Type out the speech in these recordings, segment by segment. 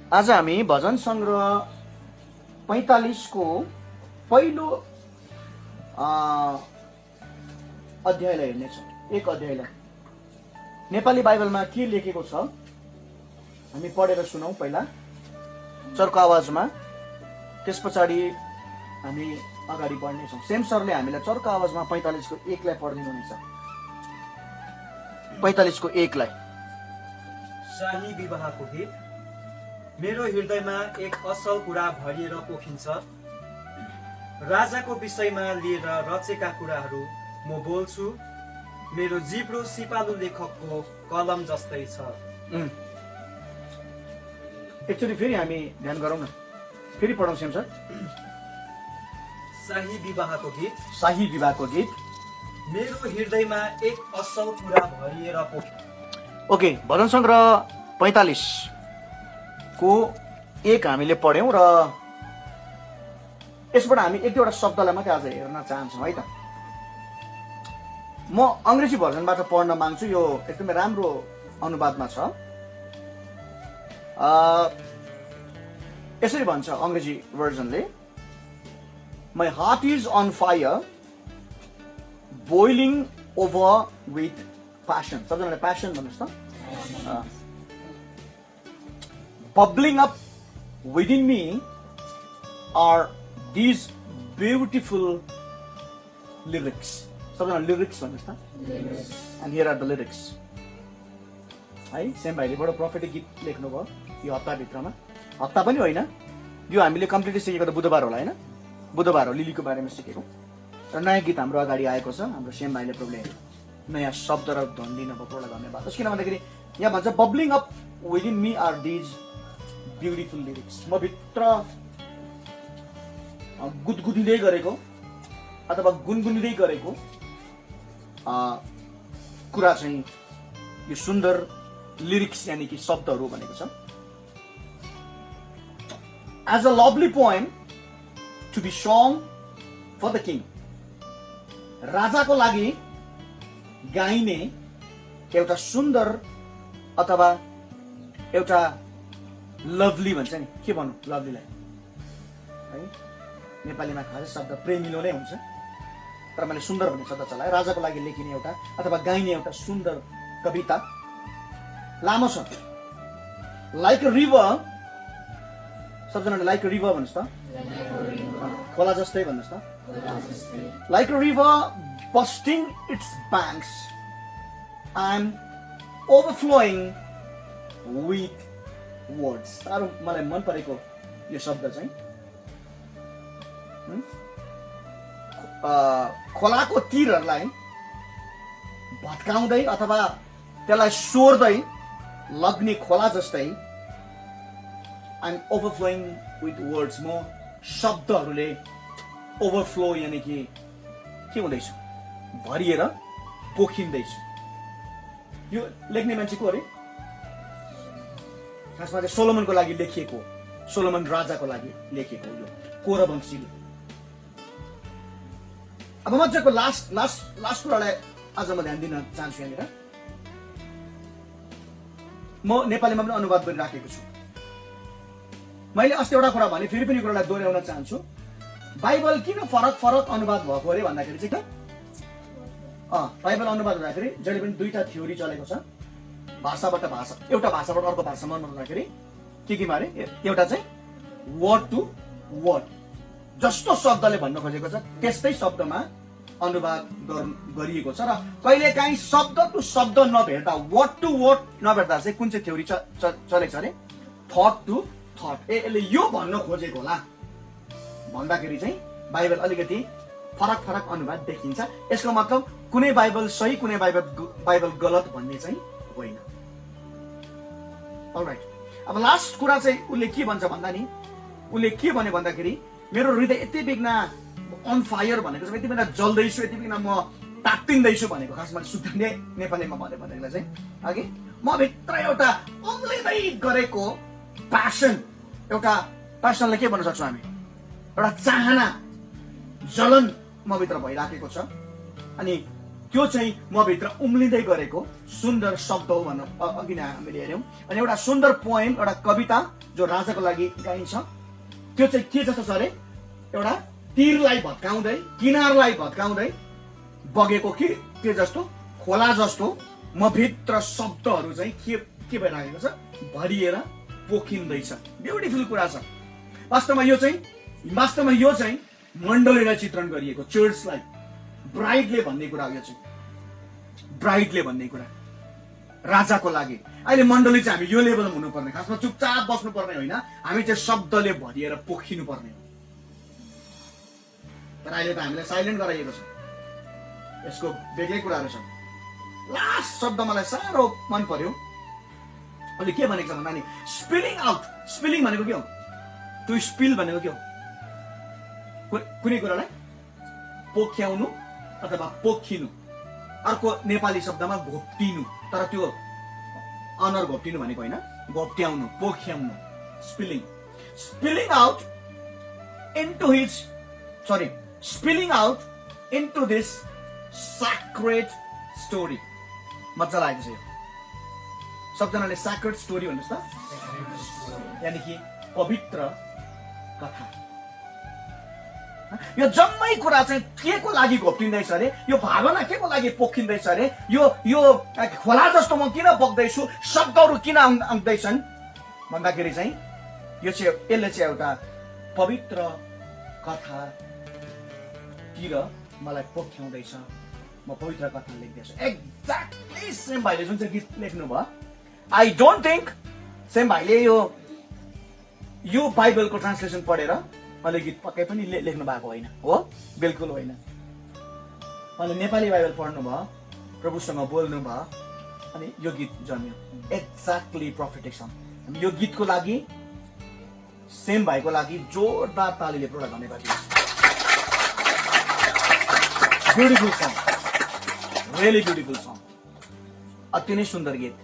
आज हामी भजन सङ्ग्रह 45 को पहिलो अध्यायलाई हेर्नेछौँ। एक अध्यायलाई नेपाली बाइबलमा के लेखेको छ हामी पढेर सुनौँ पहिला चर्को आवाजमा, त्यस पछाडि हामी अगाडि बढ्नेछौँ। सेम सरले हामीलाई चर्को आवाजमा 45 को 1 लाई पढिदिनुहुनेछ। 45 को 1 लाई। शाही विवाहको गीत। मेरो हृदयमा एक असल कुरा भरिएर पोखिन्छ, राजाको विषयमा लिएर रचेका कुराहरू म बोल्छु, मेरो जिब्रो सिपालु लेखकको कलम जस्तै छ। एकचोटि फेरि हामी ध्यान गरौँ न, फेरि पढौँ सेम सर। शाही विवाहको गीत। शाही विवाहको गीत। मेरो हृदयमा एक असल कुरा भरिएर पोखिन्छ। ओके, भजन सङ्ग्रह 45 को 1 हामीले पढ्यौँ र यसबाट हामी एक दुईवटा शब्दलाई मात्रै आज हेर्न चाहन्छौँ है त। म अङ्ग्रेजी भर्जनबाट पढ्न माग्छु, यो एकदमै राम्रो अनुवादमा छ। यसरी भन्छ अङ्ग्रेजी भर्जनले, My heart is on fire, boiling over with passion. सबैजनाले passion भन्नुहोस् त। Bubbling up within me are these beautiful lyrics. सबैजना lyrics भन्नुहोस् त। And here are the lyrics. है, सेम भाइले बडो प्रोफेटिक गीत लेख्नुभयो यो हप्ताभित्रमा। हप्ता पनि होइन, यो हामीले कम्प्लिटली सिकेको त बुधबार होला होइन, बुधबार हो लिलीको बारेमा सिकेको। र नयाँ गीत हाम्रो अगाडि आएको छ, हाम्रो सेम भाइले प्रब्लम नयाँ शब्द र ध्वनि दिनुभएकोलाई धन्यवाद। किन भन्दाखेरि यहाँ भन्छ bubbling up within me are these beautiful lyrics. म भित्र गुदगुदिँदै गरेको अथवा गुनगुनिँदै गरेको कुरा चाहिँ यो सुन्दर लिरिक्स यानी कि शब्दहरू भनेको छ। As a lovely poem to be sung for the king. राजाको लागि गाइने एउटा सुन्दर अथवा एउटा लभली भन्छ नि, के भन्नु लभलीलाई है, नेपालीमा खास शब्द प्रेमिलो नै हुन्छ, तर मैले सुन्दर भन्ने शब्द चलाएँ। राजाको लागि लेखिने एउटा अथवा गाइने एउटा सुन्दर कविता, लामो छ। लाइक अ रिभर, सबजनाले लाइक अ रिभर भन्नुहोस् त, खोला जस्तै भन्नुहोस् त। Like a river bursting its banks, I am overflowing with words. साह्रो मलाई मन परेको यो शब्द चाहिँ, खोलाको तीरहरूलाई भत्काउँदै अथवा त्यसलाई सोर्दै लग्ने खोला जस्तै I am overflowing with words. म शब्दहरूले ओभरफ्लो यानी कि के हुँदैछ, भरिएर पोखिँदैछु। यो लेख्ने मान्छे को अरे? खासमा चाहिँ सोलोमनको लागि लेखिएको, सोलोमन राजाको लागि लेखिएको यो कोरवंशीले। अब मजाको लास्ट कुरालाई आज म ध्यान दिन चाहन्छु। यहाँनिर म नेपालीमा पनि अनुवाद गरिराखेको छु। मैले अस्ति एउटा कुरा भने, फेरि पनि कुरालाई दोहोऱ्याउन चाहन्छु। बाइबल किन फरक फरक अनुवाद भएको अरे भन्दाखेरि चाहिँ बाइबल अनुवाद हुँदाखेरि जहिले पनि दुईटा थ्योरी चलेको छ, भाषाबाट भाषा, एउटा भाषाबाट अर्को भाषामा हुँदाखेरि के मारे, एउटा चाहिँ वर्ड टु वर्ड, जस्तो शब्दले भन्न खोजेको छ त्यस्तै शब्दमा अनुवाद गरिएको छ। र कहिलेकाहीँ शब्द टु शब्द नभेट्दा, वर्ड टु वर्ड नभेट्दा चाहिँ कुन चाहिँ थ्योरी चलेको छ अरे, थट टु थट। यसले यो भन्न खोजेको होला भन्दाखेरि चाहिँ बाइबल अलिकति फरक फरक अनुवाद देखिन्छ। यसको मतलब कुनै बाइबल सही कुनै बाइबल गलत भन्ने चाहिँ होइन। अलराइट, अब लास्ट कुरा चाहिँ उसले के भन्छ भन्दा नि, उसले के भन्यो भन्दाखेरि मेरो हृदय यति बिघ्न अन फायर भनेको चाहिँ यति बेला जल्दैछु, यति बिघ्न म तात्तिँदैछु भनेको खासमा शुद्ध नेपालीमा भन्यो भनेको चाहिँ अघि म भित्र एउटा उम्लिँदै गरेको प्यासन, एउटा प्यासनलाई के भन्न सक्छौँ हामी, एउटा चाहना, जलन म भित्र भइराखेको छ। अनि त्यो चाहिँ म भित्र उम्लिँदै गरेको सुन्दर शब्द हो भन्नु अघि नै हामीले हेऱ्यौँ। अनि एउटा सुन्दर पोएम, एउटा कविता जो राजाको लागि गाइन्छ, त्यो चाहिँ के जस्तो छ अरे, एउटा तीरलाई भत्काउँदै, किनारलाई भत्काउँदै बगेको के जस्तो, खोला जस्तो म भित्र शब्दहरू चाहिँ के भइरहेको छ, भरिएर पोखिँदैछ। ब्युटिफुल कुरा छ। वास्तवमा यो चाहिँ मण्डलीलाई चित्रण गरिएको, चर्चलाई, ब्राइडले भन्ने कुरा हो। यो चाहिँ ब्राइडले भन्ने कुरा राजाको लागि। अहिले मण्डली चाहिँ हामी यो लेभलमा हुनुपर्ने, खासमा चुपचाप बस्नुपर्ने होइन, हामी चाहिँ शब्दले भरिएर पोखिनु पर्ने हो। तर अहिले त हामीलाई साइलेन्ट गराइएको छ, यसको बेग्लै कुराहरू छ। लास्ट शब्द मलाई साह्रो मन पर्यो। अहिले के भनेको छ भन्दा नि स्पिलिङ आउट। स्पिलिङ भनेको के हो? टु स्पिल भनेको के हो? कुनै कुरालाई पोख्याउनु अथवा पोखिनु। अर्को नेपाली शब्दमा घोप्टिनु, तर त्यो अनर घोप्टिनु भनेको होइन, घोप्ट्याउनु, पोख्याउनु। Spilling out spilling out into this sacred story। मजा लागेको छ यो। सबजनाले sacred story भन्नुहोस् त, यानी कि पवित्र कथा। यो जम्मै कुरा चाहिँ के को लागि घोप्टिँदैछ अरे, यो भावना के को लागि पोखिँदैछ अरे, यो खोला जस्तो म किन बग्दैछु, शब्दहरू किन आउँदैछन् भन्दाखेरि चाहिँ यसले चाहिँ एउटा पवित्र कथातिर मलाई पोख्याउँदैछ। म पवित्र कथा लेख्दैछु। एक्ज्याक्टली सेम भाइले जुन चाहिँ गीत लेख्नु भयो, आई डोन्ट थिङ्क सेम भाइले यो बाइबलको ट्रान्सलेसन पढेर अहिले गीत पक्कै पनि लेख्नु भएको होइन, हो? बिल्कुल होइन। अहिले नेपाली बाइबल पढ्नु भयो, प्रभुसँग बोल्नु भयो, अनि यो गीत जन्मियो। Exactly prophetic song. यो गीतको लागि सेम भाइको लागि जोरदार तालीले एउटा धन्यवाद दिनुहोस्। Beautiful song, really beautiful song. अति नै सुन्दर गीत,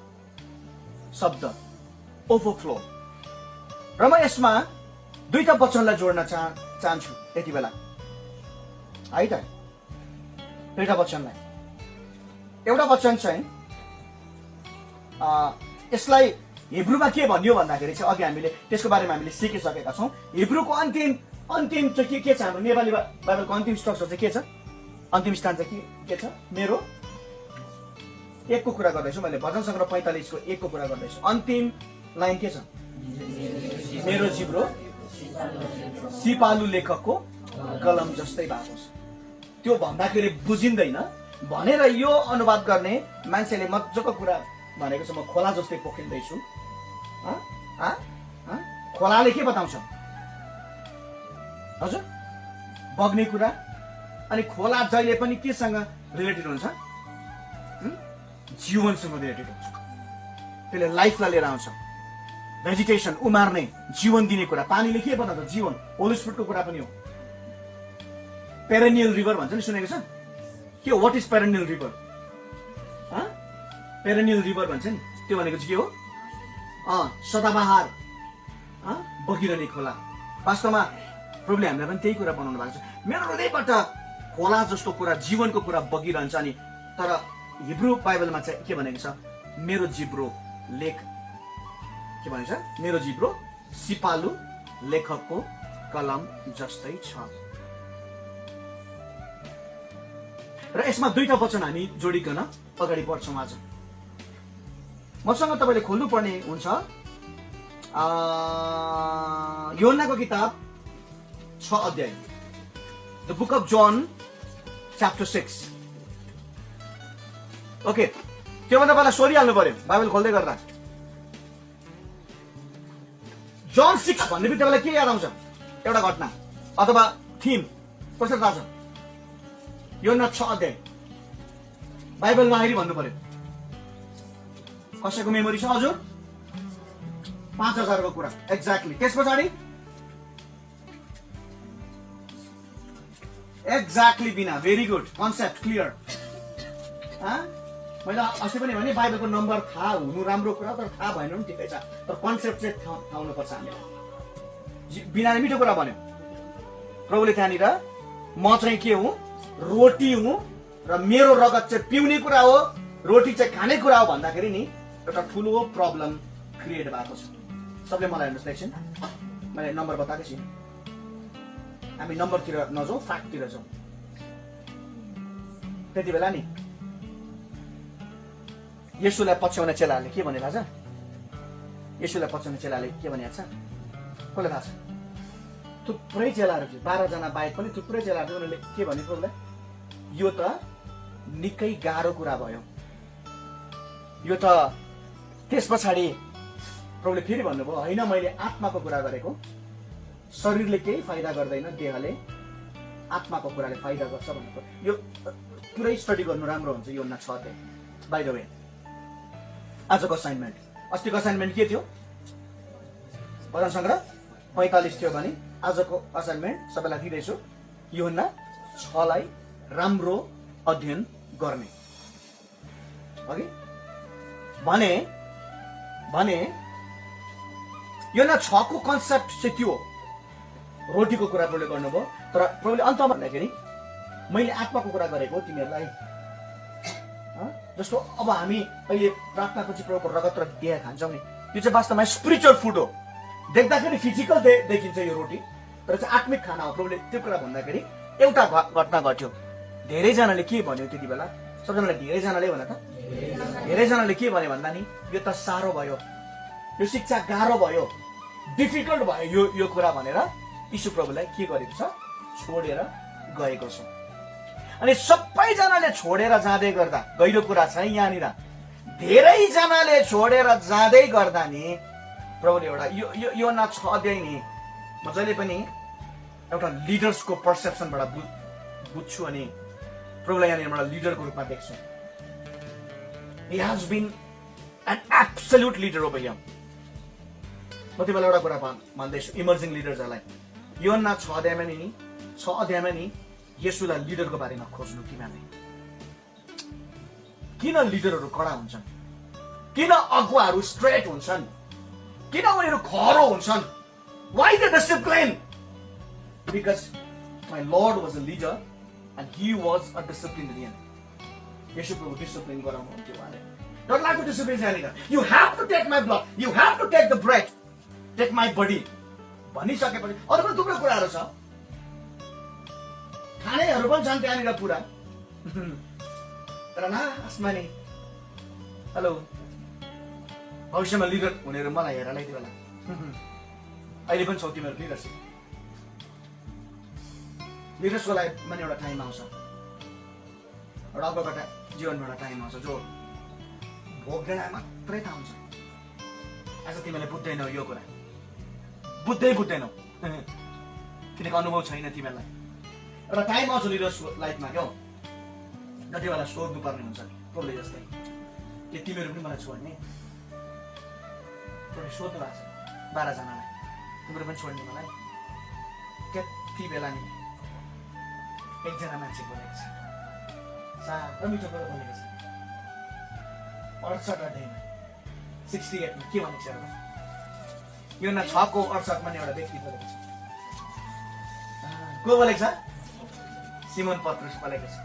शब्द ओभरफ्लो। र म यसमा दुईटा वचनलाई जोड्न चाहन्छु यति बेला, है त? दुईटा वचनलाई। एउटा वचन चाहिँ यसलाई हिब्रूमा के भनियो भन्दाखेरि चाहिँ अघि हामीले त्यसको बारेमा हामीले सिकिसकेका छौँ। हिब्रूको अन्तिम चाहिँ के छ? हाम्रो नेपाली बाइबलको अन्तिम स्ट्रक्चर चाहिँ के छ? अन्तिम स्थान चाहिँ के छ? मेरो एकको कुरा गर्दैछु मैले, भजन सङ्ग्रह 45 को 1 को कुरा गर्दैछु। अन्तिम लाइन के छ? मेरो जिब्रो सिपालु लेखकको कलम जस्तै भएको छ। त्यो भन्दाखेरि बुझिँदैन भनेर यो अनुवाद गर्ने मान्छेले मजाको कुरा भनेको छ, म खोला जस्तै पोखिँदैछु। खोलाले के बताउँछ हजुर? बग्ने कुरा। अनि खोला जहिले पनि केसँग रिलेटेड हुन्छ? जीवनसँग रिलेटेड हुन्छ। त्यसले लाइफलाई लिएर आउँछ, भेजिटेसन, उमार्ने, जीवन दिने कुरा। पानीले के बताउँछ? जीवन। होली स्पिरिटको कुरा पनि हो। पेरेनियल रिभर भन्छ नि, सुनेको छ? के हो? What is perennial river? Perennial river भन्छ नि, त्यो भनेको चाहिँ के हो? सदाबहार बगिरहने खोला। वास्तवमा प्रभुले हामीलाई पनि त्यही कुरा बनाउनु भएको छ। मेरो हृदयबाट खोला जस्तो कुरा, जीवनको कुरा बगिरहन्छ। अनि तर हिब्रू बाइबलमा चाहिँ के भनेको छ? मेरो जिब्रो लेख, के भनेको छ? मेरो जिब्रो सिपालु लेखकको कलम जस्तै छ। र यसमा दुईटा वचन हामी जोडिकन अगाडि बढ्छौँ आज। मसँग तपाईँले खोल्नु पर्ने हुन्छ योहन्नाको किताब 6 अध्याय, द बुक अफ जन च्याप्टर 6। ओके, त्योभन्दा पहिला सोधिहाल्नु पर्यो बाइबल खोल्दै गर्दा। जन 6 भन्ने बित्तिकै के याद आउँछ? एउटा घटना अथवा थिम कसरी थाहा छ? योहन्ना 6 अध्याय बाइबल नहेरी भन्नु पर्यो। कसैको मेमोरी छ हजुर? 5000 को कुरा एक्ज्याक्टली। त्यस पछाडि एक्ज्याक्टली बिना, भेरी गुड, कन्सेप्ट क्लियर। मैले अस्ति पनि भने बाइबलको नम्बर थाहा हुनु राम्रो कुरा, तर थाहा भएन पनि ठिकै छ, तर कन्सेप्ट चाहिँ थाहा हुनुपर्छ हामीलाई। बिनाले मिठो कुरा भन्यो प्रभुले त्यहाँनिर। म चाहिँ के हुँ? रोटी हुँ र मेरो रगत चाहिँ पिउने कुरा हो, रोटी चाहिँ खाने कुरा हो भन्दाखेरि नि एउटा ठुलो प्रब्लम क्रिएट भएको छ। सबले मलाई हेर्नुहोस् एकछिन, मैले नम्बर बताएकै छु। हामी नम्बरतिर नजाउँ, फ्याक्टतिर जाउँ। त्यति बेला नि येशूलाई पछ्याउने चेलाहरूले के भने थाहा छ? येशूलाई पछ्याउने चेलाले के भने छ कसलाई थाहा छ? थुप्रै चेलाहरू थियो, 12 जना बाहेक पनि थुप्रै चेलाहरू थियो। उनीहरूले के भने प्रभुलाई, यो त निकै गाह्रो कुरा भयो। यो त त्यस पछाडि प्रभुले फेरि भन्नुभयो, होइन मैले आत्माको कुरा गरेको, शरीरले केही फाइदा गर्दैन, देहले आत्माको कुराले फाइदा गर्छ भनेको। यो पुरै स्टडी गर्नु राम्रो हुन्छ। यो 6 अध्याय। बाइ द वे, आजको असाइनमेन्ट, अस्तिको असाइनमेन्ट के थियो? भजन सङ्ग्रह 45 थियो भने आजको असाइनमेन्ट सबैलाई दिँदैछु, यूहन्ना 6 लाई राम्रो अध्ययन गर्ने। अघि भने यूहन्ना 6 को कन्सेप्ट चाहिँ त्यो रोटीको कुरा प्रभुले गर्नुभयो। तर प्रभुले अन्तमा भन्दाखेरि मैले आत्माको कुरा गरेको तिमीहरूलाई। जस्तो अब हामी अहिले प्रार्थनापछि प्रभुको रगत र देह खान्छौँ नि, यो चाहिँ वास्तवमा स्पिरिचुअल फुड हो। देख्दाखेरि फिजिकल देखिन्छ यो रोटी, तर चाहिँ आत्मिक खाना हो। प्रभुले त्यो कुरा भन्दाखेरि एउटा घटना घट्यो। धेरैजनाले के भन्यो त्यति बेला? सबैजनाले धेरैजनाले भने त धेरैजनाले के भन्यो भन्दा नि यो त साह्रो भयो, यो शिक्षा गाह्रो भयो, डिफिकल्ट भयो यो कुरा भनेर यीशु प्रभुलाई के गरेको छ? छोडेर गएको छ। अनि सबैजनाले छोडेर जाँदै गर्दा, गहिरो कुरा छ यहाँनिर, धेरैजनाले छोडेर जाँदै गर्दा नि प्रभुले एउटा यो 6 अध्याय नि म जहिले पनि एउटा लिडर्सको पर्सेप्सनबाट बुझ्छु अनि प्रभुलाई यहाँनिर एउटा लिडरको रूपमा देख्छु। He has been an absolute leader over here. म तिमीलाई एउटा कुरा भन्दैछु इमर्जिङ लिडर्सहरूलाई। यूहन्ना 6 अध्यायमा नि येशूलाई लिडरको बारेमा खोज्नु तिमीहरूले। किन लिडरहरू कडा हुन्छन्? किन अगुवाहरू स्ट्रेट हुन्छन्? किन उनीहरू खरो हुन्छन्? Why the discipline? Because my Lord was a leader and he was a disciplinarian. येशू प्रभु डिसिप्लिन गराउनुहुन्थ्यो उहाँले। डरलाग्दो डिसिप्लिन छ यहाँनिर। You have to take my blood, you have to take the bread, take my body भनिसकेपछि अरू पनि थुप्रै कुराहरू छ, खानेहरू पनि छन् त्यहाँनिर पुरा। तर लास्टमा नि हेलो भविष्यमा लिडर हुनेहरू मलाई हेर नै त्यो बेला। अहिले पनि छौ तिमीहरू लिडरसिप। लिडर्सको लागि पनि एउटा टाइम आउँछ, एउटा अगबाट जीवनमा एउटा टाइम आउँछ जो भोग्दैन मात्रै थाहा हुन्छ। आज तिमीले बुझ्दैनौ यो कुरा, बुझ्दैनौ किनकि अनुभव छैन तिमीहरूलाई। एउटा टाइम आउँछ लिडर्सको लाइफमा क्या, जति बेला सोध्नु पर्ने हुन्छ प्रभुले जस्तै के तिमीहरू पनि मलाई छोड्ने? प्रभुले सोध्नु भएको छ 12 जनालाई, तिमीहरू पनि छोड्ने मलाई? त्यति बेला नि एकजना मान्छे बोलेको छ, साह्रो मिठो कुरा बोलेको छ। 68 अध्यायमा 68 मा के भनेको छ हेर्नु? यूहन्ना 6 को 68 मा एउटा व्यक्ति बोलेको छ। को बोलेको छ? सिमोन पत्रुस बोलेको छ।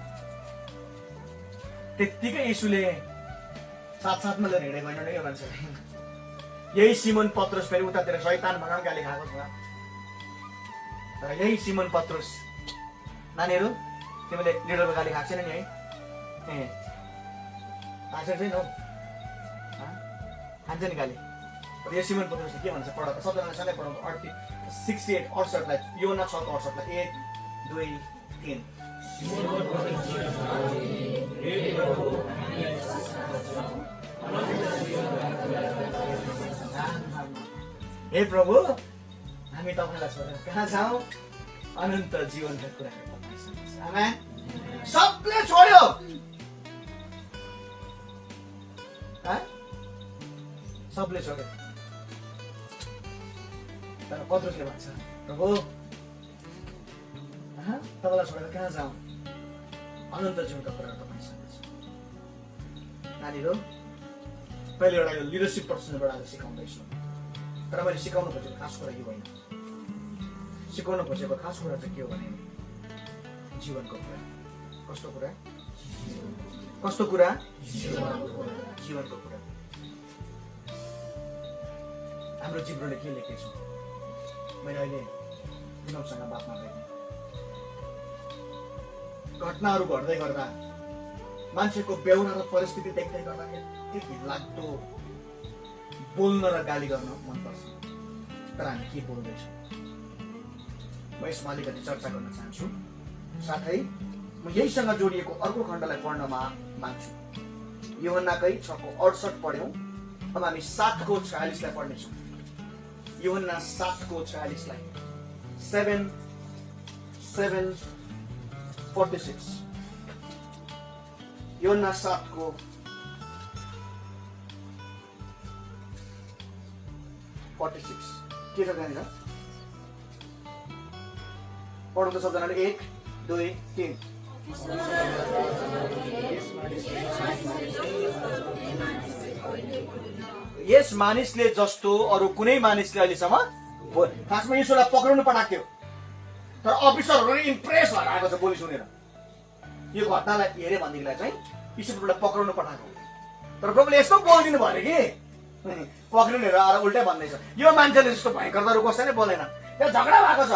त्यतिकै येशूले साथसाथमा लिएर हिँडेको होइन यो मान्छे। यही सिमोन पत्रुस फेरि उतातिर शैतान भनेर गाली खाएको छ। तर यही सिमोन पत्रुस, नानीहरू तिमीले लिडरको गाली खाएको छैन नि है? खान्छ छैन हौ, खान्छ नि गाली। तर यो सिमोन पत्रुसले के भन्छ पढ त, सबैजना सँगै पढाउँ। 68 लाई यूहन्ना 6 को 68 लाई 1 2 3 हे प्रभु, हामी तपाईँलाई छोडेर कहाँ जाउँ? अनन्त जीवनका कुराहरू तपाईसँग। आमेन। सबले छोड्यो, सबले छोड्यो। तर पत्रुसले भन्छ प्रभु तपाईँलाई छोडेर कहाँ जाउँ? अनन्त जीवनका कुराहरू तपाईँसँग छ। नानीहरू पहिले एउटा यो लिडरसिप पर्सनबाट आज सिकाउँदैछु, तर मैले सिकाउनु खोजेको खास कुरा यो होइन। सिकाउनु खोजेको खास कुरा चाहिँ के हो भने जीवनको कुरा। कस्तो कुरा? कस्तो कुरा? जीवनको कुरा। हाम्रो जिब्रोले के लेखेको छ? मैले अहिले विनोदसँग बात मार्दै थिएँ। घटनाहरू घट्दै गर्दा मान्छेको बेहोरा र परिस्थिति देख्दै गर्दा यति घिनलाग्दो बोल्न र गाली गर्न मनपर्छ। तर हामी के बोल्दैछौँ म यसमा अलिकति चर्चा गर्न चाहन्छु। साथै म यहीसँग जोडिएको अर्को खण्डलाई पढ्न माग्छु। यूहन्नाकै 6:68 पढ्यौँ। अब हामी 7:46 लाई पढ्नेछौँ। यूहन्ना 7:46 7:46 यूहन्ना 7:46 के छ त्यहाँनिर? पढौँ त सबजनाले। 1 2 3 यस मानिसले जस्तो अरू कुनै मानिसले अहिलेसम्म खासमा यीशुलाई पक्राउनु पठाएको थियो, तर अफिसरहरूले इम्प्रेस भएर आएको छ बोली सुनेर। यो घटनालाई हेरे भनेदेखिलाई चाहिँ यीशुलाई पक्राउनु पठाएको, तर प्रभुले यस्तो बोलिदिनु भयो कि पक्रिनेर आएर उल्टै भन्दैछ। यो मान्छेले जस्तो भयङ्करताहरू कसै नै बोलेन। यहाँ झगडा भएको छ।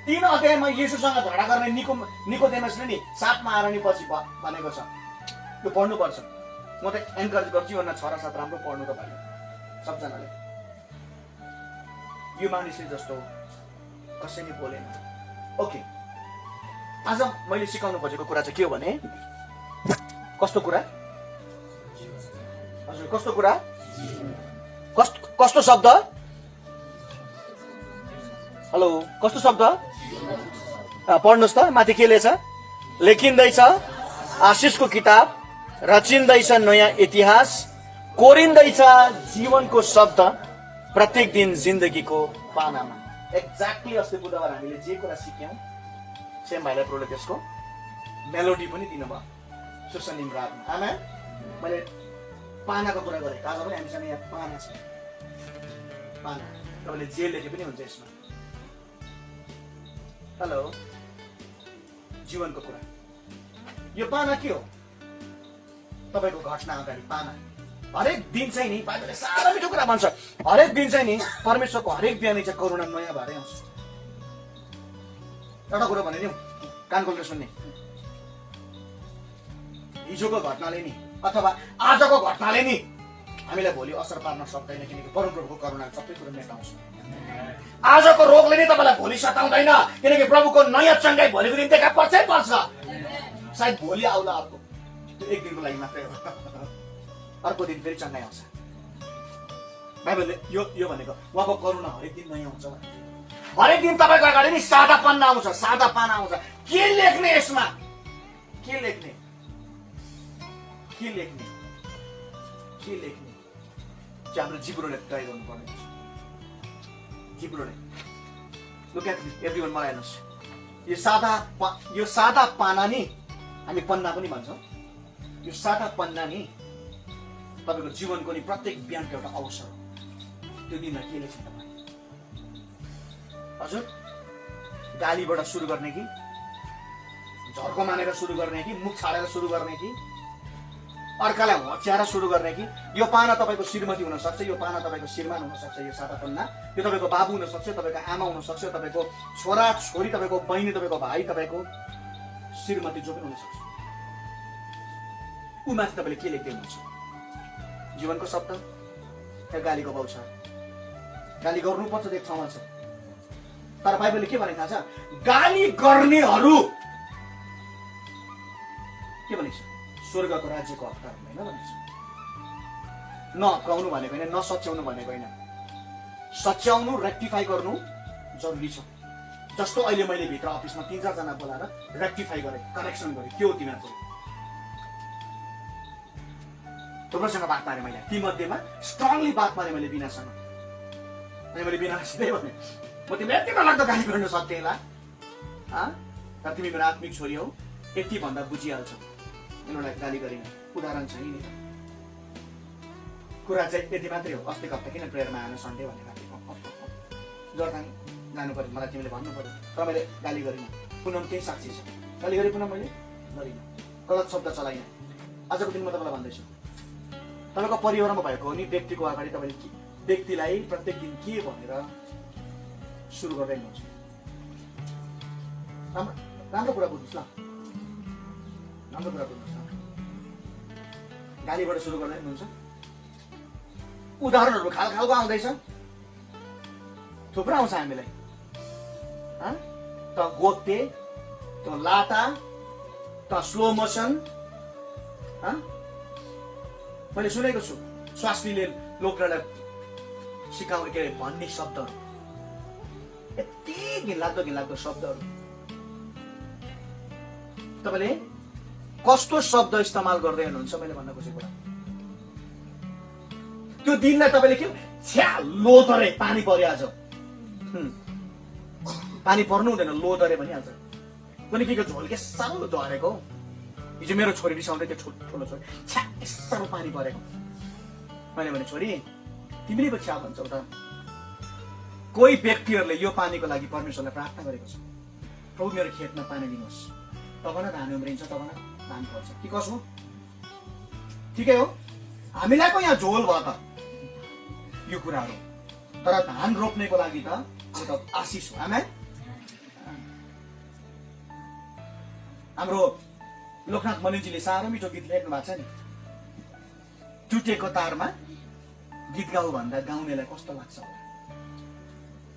3 अध्यायमा यीशुसँग झगडा गर्ने निकोदेमसले नि 7 मा आएर नि पछि भनेको छ। यो पढ्नुपर्छ। म त एन्करेज गर्छु यूहन्ना 6 र 7 राम्रो पढ्नु तपाईले सबजनाले। यो मानिसले जस्तो कसैले बोलेन। ओके, आज मैले सिकाउनु खोजेको कुरा चाहिँ के हो भने कस्तो कुरा? हजुर कस्तो कुरा? कस्तो शब्द? हेलो, कस्तो शब्द? पढ्नुहोस् त माथि के लेख्छ? लेखिँदैछ आशिषको किताब, रचिँदैछ नयाँ इतिहास, कोरिँदैछ जीवनको शब्द प्रत्येक दिन जिन्दगीको पानामा। एक्ज्याक्टली अस्ति बुधबार हामीले जे कुरा सिक्यौँ सेम भाइलाई प्रभुले त्यसको मेलोडी पनि दिनुभयो सुसनिम रागमा। आमेन। मैले पानाको कुरा गरेँ। आज पनि हामीसँग यहाँ पाना छ। पाना तपाईँले जे लेखे पनि हुन्छ यसमा। हेलो, जीवनको कुरा। यो पाना के हो? तपाईँको घटना अगाडि पाना। हरेक दिन चाहिँ नि बाइबलले साह्रै मिठो कुरा भन्छ। हरेक दिन चाहिँ नि परमेश्वरको हरेक बिहानै चाहिँ करुणा नयाँ भएरै आउँछ। एउटा कुरो भने नि कान खोलेर सुन्ने, हिजोको घटनाले नि अथवा आजको घटनाले नि हामीलाई भोलि असर पार्न सक्दैन, किनकि परमप्रभुको करुणाले सबै कुरो मेटाउँछ। आजको रोगले नि तपाईँलाई भोलि सताउँदैन, किनकि प्रभुको नयाँ चङ्गाई भोलिको दिन देखा पर्छै पर्छ। सायद भोलि आउला अर्को, त्यो एक दिनको लागि मात्रै हो। अर्को दिन फेरि चङ्गाई आउँछ। बाइबलले यो भनेको उहाँको करुणा हरेक दिन नयाँ हुन्छ। हरेक दिन तपाईँको अगाडि नि सादा पन्ना आउँछ, सादा पाना आउँछ। के लेख्ने यसमा? के लेख्ने? के लेख्ने? के लेख्ने? चाहिँ हाम्रो जिब्रोले तय गर्नुपर्ने हुन्छ। जिब्रोले। लुक एट मी एभ्रीवन, मलाई हेर्नुहोस्। यो सादा पाना नि हामी पन्ना पनि भन्छौँ। यो सादा पन्ना नि तपाईँको जीवनको नि प्रत्येक बिहानको एउटा अवसर हो। त्यो दिनमा के लेख्छ तपाईँ? हजुर, गालीबाट सुरु गर्ने कि झर्को मानेर सुरु गर्ने कि मुख छाडेर सुरु गर्ने कि अर्कालाई हच्याएर सुरु गर्ने कि? यो पाना तपाईँको श्रीमती हुन सक्छ, यो पाना तपाईँको श्रीमान हुन सक्छ, यो सादा पन्ना यो तपाईँको बाबु हुन सक्छ, तपाईँको आमा हुन सक्छ, तपाईँको छोरा छोरी, तपाईँको बहिनी, तपाईँको भाइ, तपाईँको श्रीमती जो पनि हुन सक्छ। ऊ माथि तपाईँले के लेख्दै हुनुहुन्छ? जीवनको शब्द या गालीको बौछार? गाली गर्नुपर्छ एक ठाउँमा छ, तर बाइबलले के भनेको थाहा छ? गाली गर्नेहरू के भनेको छ? स्वर्गको राज्यको हकदार हुँदैन भनेको छ। नहकाउनु भनेको होइन, नसच्याउनु भनेको होइन। सच्याउनु, रेक्टिफाई गर्नु जरुरी छ। जस्तो अहिले मैले भित्र अफिसमा 3-4 जना बोलाएर रेक्टिफाई गरेँ, करेक्सन गरेँ। के हो तिमीहरूको? थुप्रोसँग बात मारेँ मैले। ती मध्येमा स्ट्रङली बात मारेँ मैले बिनासँग। अनि मैले बिनासितै भने म तिमीलाई यति नलाग्दो गाली गर्न सक्थेँ होला, तर तिमी मेरो आत्मिक छोरी हौ, यति भन्दा बुझिहाल्छौ। उनीहरूलाई गाली गरिन। उदाहरण छ नि, कुरा चाहिँ यति मात्रै हो। अस्तिको हप्ता किन प्रेयरमा आएन सन्डे भनेर जोरथाङ जानु पर्यो, मलाई तिमीले भन्नु पर्यो, तर मैले गाली गरिनँ। पुनम केही साक्षी छ, गाली गरेँ पुनः मैले गरिनँ। गलत शब्द चलाइन। आजको दिन म तपाईँलाई भन्दैछु, तपाईँको परिवारमा भएको नि व्यक्तिको अगाडि तपाईँले व्यक्तिलाई प्रत्येक दिन के भनेर सुरु गर्दै हुनुहुन्छ? राम्रो कुरा बुझ्नुहोस् ल, राम्रो कुरा बुझ्नुहोस् न। गालीबाट सुरु गर्दै हुनुहुन्छ। उदाहरणहरू खालको आउँदैछ, थुप्रो आउँछ हामीलाई। त गोक्ते, त लाटा, त स्लो मोसन। मैले सुनेको छु स्वास्नीले लोग्नेलाई सिकाउने के भन्ने शब्दहरू, यति घिनलाग्दो शब्दहरू। तपाईँले कस्तो शब्द इस्तेमाल गर्दै हुनुहुन्छ मैले भन्न खोजेको कुरा। त्यो दिनलाई तपाईँले के छ्या लोदरे पानी पर्यो आज, पानी पर्नु हुँदैन, लोदरे भनिहाल्छ। कुनै के झोल के साह्रो झरेको। हिजो मेरो छोरी रिसाउँदै थियो, ठुलो छोरी, छ्या साह्रो पानी परेको। मैले भने छोरी तिमीले पो छ्या भन्छौ त। कोही व्यक्तिहरूले यो पानीको लागि परमेश्वरलाई प्रार्थना गरेको छ, प्रभु मेरो खेतमा पानी दिनुहोस्, तब न धान उम्रिन्छ, तब न धान फल्छ। कि कसो ठिकै हो, हामीलाई पो यहाँ झोल भयो त यो कुराहरू। तर धान रोप्नेको लागि त आशिष हो। आमेन। हाम्रो लोकनाथ मनिजीले साह्रो मिठो गीत लेख्नु भएको छ नि, टुटेको तारमा गीत गाऊ भन्दा गाउनेलाई कस्तो लाग्छ होला।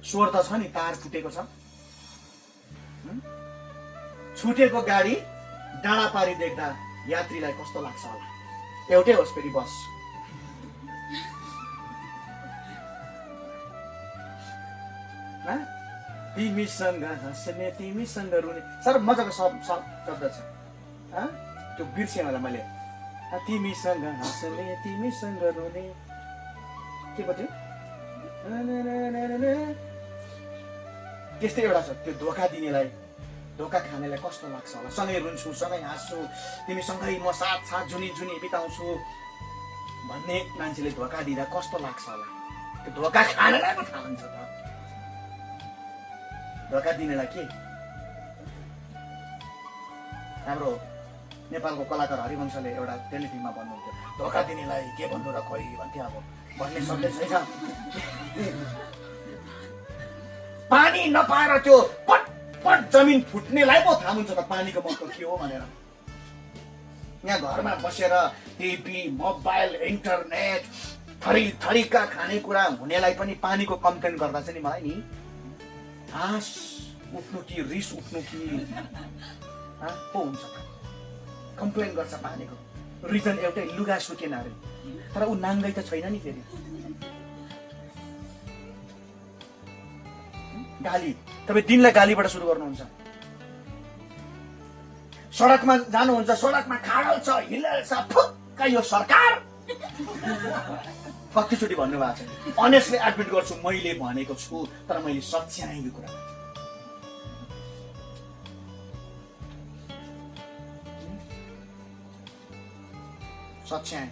स्वर त छ नि, तार टुटेको छ। छुटेको गाडी डाँडा पारी देख्दा यात्रीलाई कस्तो लाग्छ होला। एउटै होस् फेरि बस। तिमीसँग हाँस्ने तिमीसँग रुने, साह्रो मजाको शब्द छ। त्यो बिर्सेँ होला मैले। तिमीसँग हाँस्ने तिमीसँग रुने के पो त्यस्तै एउटा छ। त्यो धोका दिनेलाई, धोका खानेलाई कस्तो लाग्छ होला। सँगै रुन्छु, सँगै हाँस्छु, तिमीसँगै म साथ जुनी बिताउँछु भन्ने मान्छेले धोका दिँदा कस्तो लाग्छ होला। त्यो धोका खानेलाई पो थाहा हुन्छ त, धोका दिनेलाई के। हाम्रो नेपालको कलाकार हरिवंशले एउटा टेलिफिल्ममा भन्नुहुन्थ्यो, धोका दिनेलाई के भन्नु र खोइ भन्थ्यो। अब भन्ने शब्द छैन। पानी नपाएर त्यो पट जमिन फुट्नेलाई पो थाहा हुन्छ त पानीको महत्त्व के हो भनेर। यहाँ घरमा बसेर टिभी, मोबाइल, इन्टरनेट, थरीका खानेकुरा हुनेलाई पनि पानीको कम्प्लेन गर्दा चाहिँ नि मलाई नि हाँस उठ्नु कि रिस उठ्नु कि पो हुन्छ। कम्प्लेन गर्छ पानीको। रिजन एउटै, लुगा सुकेन अरे। तर ऊ नाङ्गै त छैन नि फेरि। गाली, तपाईँ दिनलाई गालीबाट सुरु गर्नुहुन्छ। सडकमा जानुहुन्छ, सडकमा खाडल छ, हिलेल छ, फुक्क यो सरकार। कतिचोटि भन्नुभएको छ। अनेस्टली एडमिट गर्छु मैले भनेको छु, तर मैले सच्याएँ यो कुरा। सच्याएँ।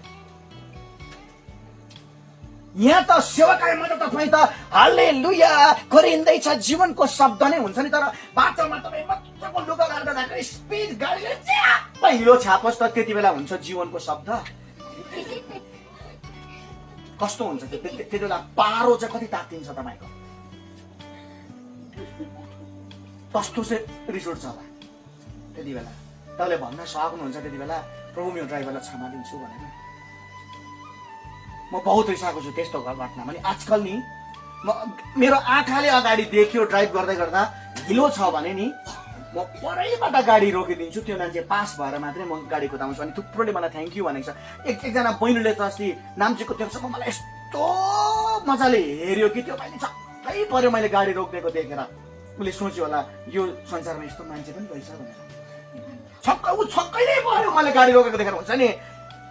यहाँ त सेवाकायमा त तपाईँ त हालेलुया गरिँदैछ जीवनको शब्द नै हुन्छ नि। तर बाटोमा तपाईँ मजाको लुगा लगाएर गएको स्पिड गाडीले च्याप्प हिलो छापोस् त त्यति बेला हुन्छ जीवनको शब्द। कस्तो हुन्छ त्यति बेला पारो चाहिँ कति तातिन्छ तपाईँको, कस्तो चाहिँ रिस उठ्छ होला त्यति बेला। तपाईँले भन्न सक्नुहुन्छ त्यति बेला प्रभु मेरो ड्राइभरलाई क्षमा दिन्छु भनेर। म बहुत रिसाएको छु त्यस्तो घटनामा। अनि आजकल नि मेरो आँखाले अगाडि देखियो ड्राइभ गर्दै गर्दा हिलो छ भने नि म परैबाट गाडी रोकिदिन्छु, त्यो मान्छे पास भएर मात्रै म गाडी कुदाउँछु। अनि थुप्रोले मलाई थ्याङ्क यू भनेको छ। एकजना बहिनीले त अस्ति नाम्चीको त्योसम्म मलाई यस्तो मजाले हेऱ्यो कि त्यो बहिनी छक्कै पर्यो मैले गाडी रोकिदिएको देखेर। उसले सोच्यो होला यो संसारमा यस्तो मान्छे पनि रहेछ भनेर। छक्कै नै पर्यो मैले गाडी रोकेको देखेर। हुन्छ नि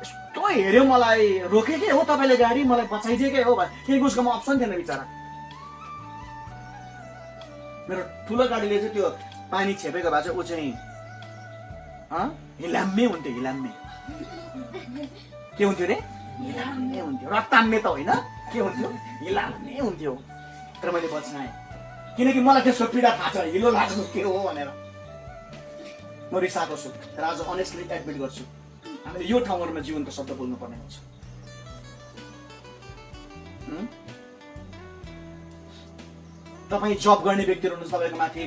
यस्तो हेऱ्यो मलाई, रोकेकै हो तपाईँले गाडी, मलाई बचाइदिएकै हो भने। केही उसकोमा अप्सन थिएन बिचरा। मेरो ठुलो गाडीले चाहिँ त्यो पानी छेपेको भए चाहिँ ऊ चाहिँ हिलाम्मे हुन्थ्यो। हिलाम्मे के हुन्थ्यो रे? हिलाम्मे हुन्थ्यो। रक्ताम्मे त होइन, के हुन्थ्यो? हिलाम्मे हुन्थ्यो। तर मैले बचाएँ किनकि मलाई त्यसको पीडा थाहा छ, हिलो लाग्नु के हो भनेर। म रिसाएको छु र आज अनेस्टली एडमिट गर्छु हामीले यो ठाउँहरूमा जीवनको शब्द बोल्नुपर्ने हुन्छ। तपाईँ जब गर्ने व्यक्तिहरू हुनुहुन्छ, तपाईँको माथि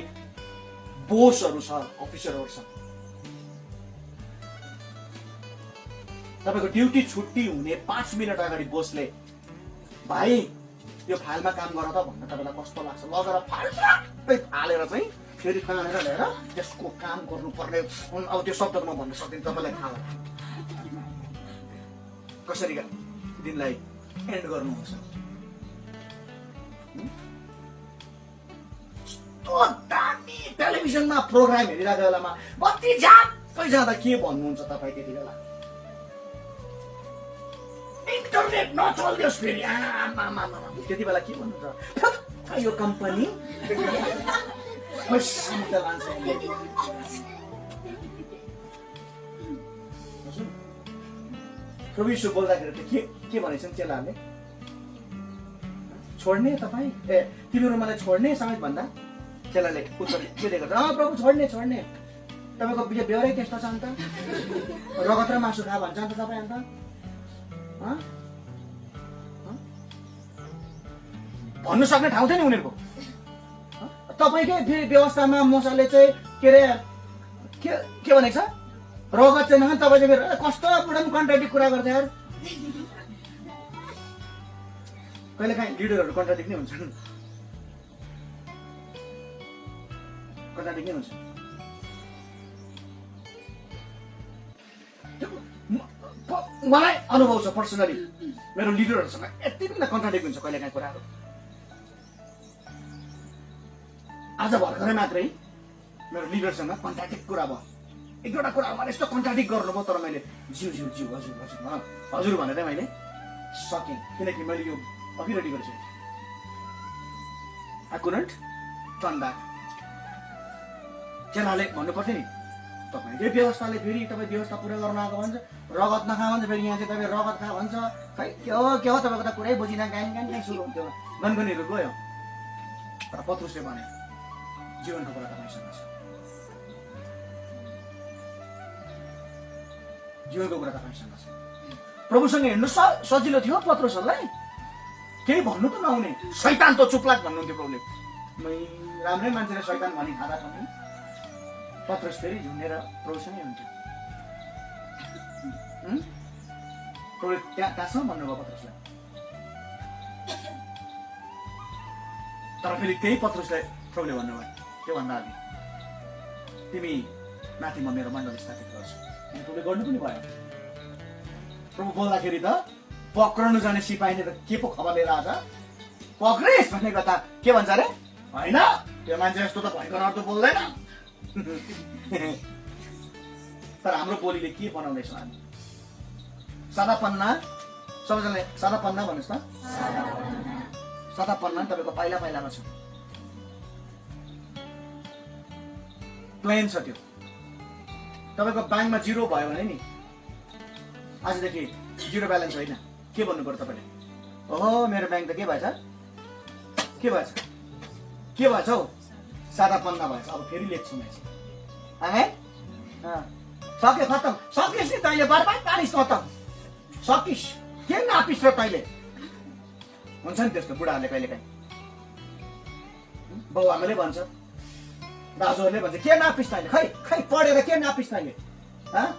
बोसहरू छ, अफिसरहरू छ, तपाईँको ड्युटी छुट्टी हुने 5 मिनट अगाडि बोसले भाइ यो फाइलमा काम गर त भन्दा तपाईँलाई कस्तो लाग्छ? लगेर फाइल सबै फालेर चाहिँ फेरि तानेर ल्याएर त्यसको काम गर्नुपर्ने, अब त्यो शब्दमा भन्न सक्दिनँ, तपाईँलाई थाहा होला कसरी दिनलाई एन्ड गर्नुहुन्छ। दामी टेलिभिजनमा प्रोग्राम हेरिरहेको बेलामा बत्ती झ्याप्पै जाँदा के भन्नुहुन्छ तपाईँ त्यति बेला? इन्टरनेट नचल्दियोस् फेरि, त्यति बेला के भन्नुहुन्छ? यो कम्पनी प्रभु यीशु बोल्दाखेरि त के भनेछन् चेलाहरूले? छोड्ने तपाईँ, ए तिमीहरू मलाई छोड्ने समेत भन्दा चेलाले उत्तर के दिएको छ? प्रभु छोड्ने छोड्ने, तपाईँको बेहोरै त्यस्तो छ अन्त, रगत र मासु खा भन्छ अन्त तपाईँ अन्त भन्नु सक्ने ठाउँ थियो नि उनीहरूको। तपाईँकै फेरि व्यवस्थामा मुसाले चाहिँ के अरे के भनेको छ? रगत चाहिँ नखाने, तपाईँ चाहिँ कस्तो बुढामा कन्ट्राडिक्ट कुरा गर्छ यार। कहिले काहीँ लिडरहरू कन्ट्राडिक्ट नै हुन्छन्, कन्ट्राडिक्ट नै हुन्छ। मलाई अनुभव छ पर्सनली, मेरो लिडरहरूसँग यति बिना कन्ट्राडिक्ट हुन्छ कहिले काहीँ कुराहरू। आज भर्खरै मात्रै मेरो लिडरसँग कन्ट्राडिक्ट कुरा भयो, एक दुईवटा कुरा मलाई यस्तो कन्ट्राडिक्ट गर्नुभयो, तर मैले ज्यू ज्यू ज्यू हजुर हजुर हजुर भनेर मैले सकेँ, किनकि मैले यो अघि रेडी गरिसकेँ। I couldn't turn back. चेलाले भन्नुपर्थ्यो नि, तपाईँकै व्यवस्थाले फेरि तपाईँ व्यवस्था पुरा गर्न आएको भन्छ, रगत नखा भन्छ, फेरि यहाँ चाहिँ तपाईँ रगत खा भन्छ, खै के हो तपाईँको त कुरै बुझिन, गान गान गान सुरु हुन्थ्यो, गनगनीहरू गयो। तर पत्रुसले भने जीवनको कुरा तपाईँसँग छ, जीवनको कुरा तपाईँसँग छ। प्रभुसँग हिँड्नु सजिलो थियो पत्रुसलाई, केही भन्नु त नहुने, शैतान त चुप्लाक भन्नुहुन्थ्यो प्रभुले। राम्रै मान्छेले शैतान भनी खाँदा पनि पत्रुस फेरि झुन्डेर प्रभुसँगै हुन्थ्यो। प्रभुले त्यहाँसम्म भन्नुभयो पत्रुसलाई, तर फेरि त्यही पत्रुसलाई प्रभुले भन्नुभयो त्योभन्दा अघि, तिमी माथि म मेरो मण्डल स्थापित गर्छु। प्रभुले गर्नु पनि भयो। प्रभु बोल्दाखेरि त पक्रनु जाने सिपाहीले त के पो खबर लिएर आएछ? पक्रेस भनेको त के भन्छ अरे? होइन, त्यो मान्छे जस्तो त भएको अर्थ बोल्दैन। तर हाम्रो बोलीले के बनाउँदैछौँ हामी? सादा पन्ना, सबैजनाले सादा पन्ना भन्नुहोस् त। सादा पन्ना तपाईँको पहिला पहिलामा छ, प्लेन छ त्यो। तपाईँको ब्याङ्कमा जिरो भयो भने नि आजदेखि जिरो ब्यालेन्स होइन, के भन्नु पर्यो तपाईँले? ओहो मेरो ब्याङ्क त के भएछ, के भएछ, के भएछ हौ? सादा पन्ना भएछ। अब फेरि लेख्छु मैले, सक्यो खत्तम, सकिस् नि तैँले, बर्बाद पारिस् खत्तम, सकिस्, के नापिस् र तैँले? हुन्छ नि त्यस्तो बुढाहरूले कहिले काहीँ, बाउ आमाले भन्छ, दाजुहरूले भन्छ, के नापिस् तैँले? खै खै पढेर के नापिस् तैँले?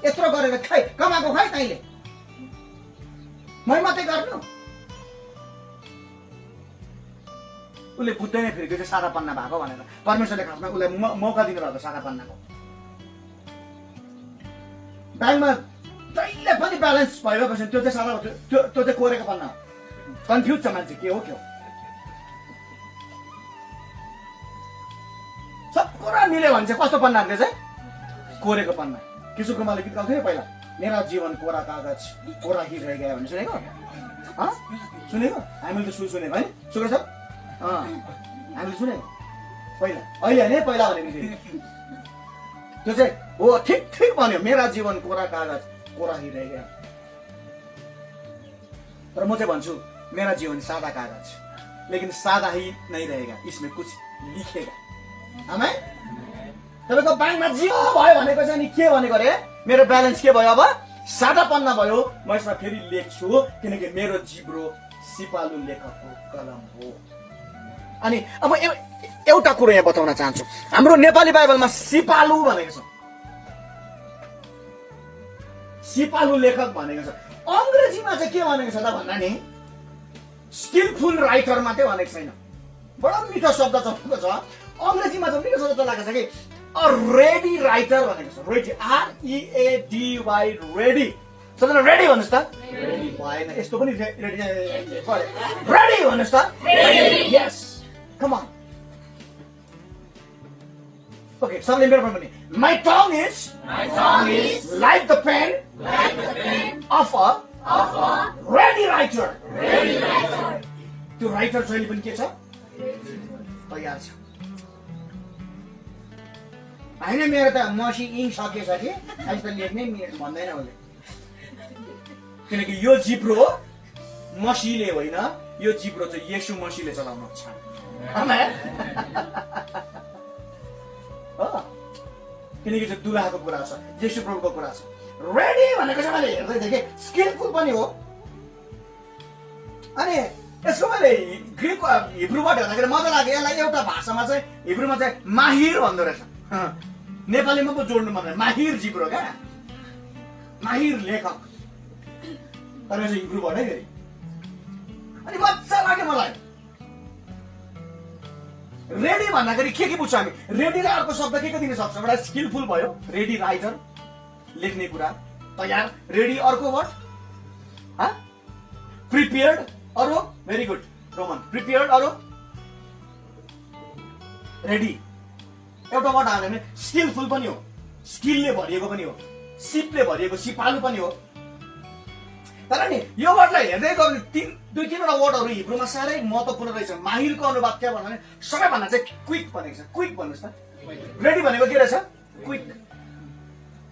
यत्रो गरेर खै कमाएको खै तैँले? मै मात्रै गर्नु? उसले बुझ्दैन फेरि त्यो चाहिँ सादा पन्ना भएको भनेर। परमेश्वरले खासमा उसलाई मौका दिनुभएको सादा पन्नाको। ब्याङ्कमा जहिले पनि ब्यालेन्स भइरहेको त्यो चाहिँ सादा, त्यो चाहिँ कोरेको पन्ना हो। कन्फ्युज छ मान्छे, के हो के हो। सब कुरा मिल्यो भने चाहिँ कस्तो पन्ना चाहिँ कोरेको पन्ना। किशोर कुमारले गीत गाउँथ्यो पहिला, मेरा जीवन कोरा कागज कोरा ही रह गया भने सुनेको? सुनेको? हामीले त सुनेको है सुनेको छ? हामीले सुनेको पहिला, अहिले होइन पहिला भनेको थियो। त्यो चाहिँ हो, ठिक ठिक भन्यो, मेरा जीवन कोरा कागज कोरा ही रह गया। तर म चाहिँ भन्छु मेरा जीवन सादा कागज, लेकिन सादा ही नहीं रहेगा, इसमें कुछ लिखेगा। आमेन। तपाईँको ब्याङ्कमा जिरो भयो भनेको चाहिँ नि के भनेको अरे मेरो ब्यालेन्स के भयो अब सादा पन्ना भयो। म यसमा फेरि लेख्छु किनकि मेरो जिब्रो सिपालु लेखकको कलम हो। अनि अब एउटा कुरो यहाँ बताउन चाहन्छु, हाम्रो नेपाली बाइबलमा सिपालु भनेको छ, सिपालु लेखक भनेको छ। अङ्ग्रेजीमा चाहिँ के भनेको छ त भन्दा नि स्किलफुल राइटर मात्रै भनेको छैन, बडा मिठो शब्द चलेको छ। अङ्ग्रेजीमा चाहिँ मिठो शब्द लागेको छ कि अ रेडी राइटर भनेको छ। Ready, READY, ready. सबैजना रेडी भन्नुहोस् त। भएन यस्तो पनि रेडी, रेडी भन्नुहोस् त। यस, कम अन। Okay, सबैले मेरो पनि My tongue is like the pen of a ready writer. त्यो राइटर चाहिँ पनि के छ? तयार छ। हैन मेरो त मसी इङ सकेछ कि आज त लेख्नै भन्दैन उसले। किनकि यो जिब्रो मसीले होइन, यो जिब्रो चाहिँ येशू मसीले चलाउनु छ। आमेन। किनकि चाहिँ दुलाहको कुरा छ, येशू प्रभुको कुरा छ। रेडी भनेको चाहिँ मैले हेर्दै देखेँ स्किलफुल पनि हो। अनि यसको मैले ग्रिक हिब्रूबाट हेर्दाखेरि मजा लाग्यो। यसलाई एउटा भाषामा चाहिँ हिब्रूमा चाहिँ माहिर भन्दो रहेछ, नेपालीमा पो जोड्नु मन माहिर जिब्रो क्या, माहिर लेखक, तर चाहिँ हिब्रूबाटै फेरि। अनि मजा लाग्यो मलाई। रेडी भन्दाखेरि के बुझ्छौँ हामी? रेडीलाई अर्को शब्द के दिन सक्छौँ? एउटा स्किलफुल भयो, रेडी राइटर, लेख्ने कुरा तयार। रेडी अर्को वर्ड प्रिपेयर्ड, अरू भेरी गुड रोमन, प्रिपेयर्ड अरू रेडी। एउटा वर्ड आयो भने स्किलफुल पनि हो, स्किलले भरिएको पनि हो, सिपले भरिएको सिपालु पनि हो। तर नि यो वर्डलाई हेर्दै गयो भने दुई तीनवटा वर्डहरू हिब्रूमा साह्रै महत्त्वपूर्ण रहेछ। माहिरको अनुवाद के भन्ने सबैभन्दा चाहिँ क्विक भनेको छ। क्विक भन्नुहोस् त। रेडी भनेको के रहेछ? क्विक।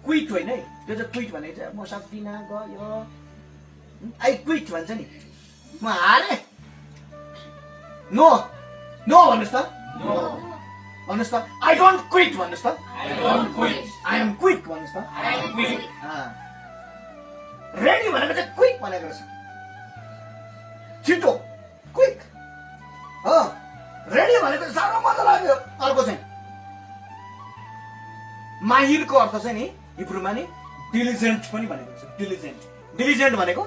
क्विट होइन है, त्यो चाहिँ क्विट भनेको चाहिँ म सक्दिनँ गयो आई क्विट भन्छ नि, म हारेँ, नो नो भन्नुहोस् त, भन्नुहोस् त। आई डोन्ट क्विट भन्नुहोस् त, आई एम क्विक भन्नुहोस् त। रेडी भनेको चाहिँ क्विक भनेको रहेछ, छिटो क्विक। रेडी भनेको साह्रो मजा लाग्यो। अर्को चाहिँ माहिरको अर्थ चाहिँ नि हिब्रूमा नि डिलिजेन्ट पनि भनेको छ। डिलिजेन्ट, डिलिजेन्ट भनेको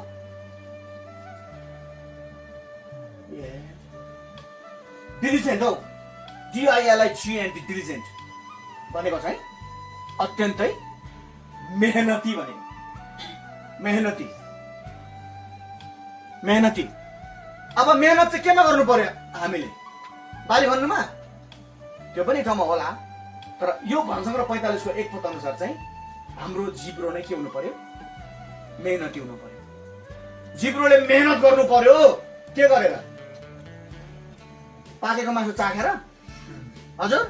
डिलिजेन्ट हौ, DILIGENT, डिलिजेन्ट भनेको चाहिँ अत्यन्तै मेहनती भनेको। मेहनती, मेहनती। अब मेहनत चाहिँ केमा गर्नु पर्यो? हामीले बाली भन्नुमा त्यो पनि ठाउँमा होला, तर यो भन्सँग 45 को 1 पद अनुसार चाहिँ हाम्रो जिब्रो नै के हुनु पर्यो? मेहनती हुनु पर्यो। जिब्रोले मेहनत गर्नु पर्यो। के गरेर? पाकेको मासु चाखेर, हजुर,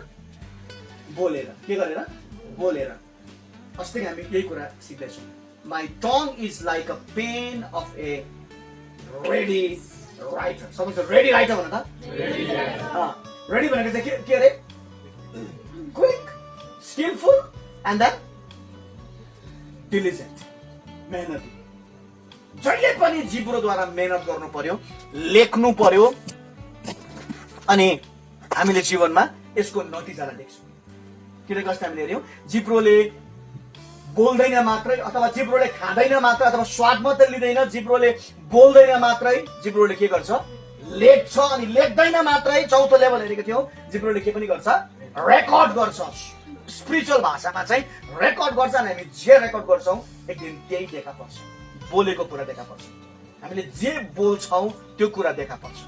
बोलेर। के गरेर? बोलेर। अस्ति हामी यही कुरा सिक्दैछौँ। My tongue is like a pen of a ready writer. सबैको रेडी राइटर भन त। रेडी भनेको चाहिँ के अरे? Quick, skilful and then diligent, मेहनती। जहिले पनि जिब्रोद्वारा मेहनत गर्नु पर्यो, लेख्नु पर्यो, अनि हामीले जीवनमा यसको नतिजालाई देख्छौँ। किनकि अस्ति हामीले हेऱ्यौँ जिब्रोले बोल्दैन मात्रै, अथवा जिब्रोले खाँदैन मात्रै, अथवा स्वाद मात्रै लिँदैन, जिब्रोले बोल्दैन मात्रै, जिब्रोले के गर्छ? लेख्छ। अनि लेख्दैन मात्रै, चौथो लेभल हेरेको थियौँ, जिब्रोले के पनि गर्छ? रेकर्ड गर्छ। स्पिरिचुअल भाषामा चाहिँ रेकर्ड गर्छ। अनि हामी जे रेकर्ड गर्छौँ एक दिन त्यही देखा पर्छ। बोलेको कुरा देखा पर्छ, हामीले जे बोल्छौँ त्यो कुरा देखा पर्छ।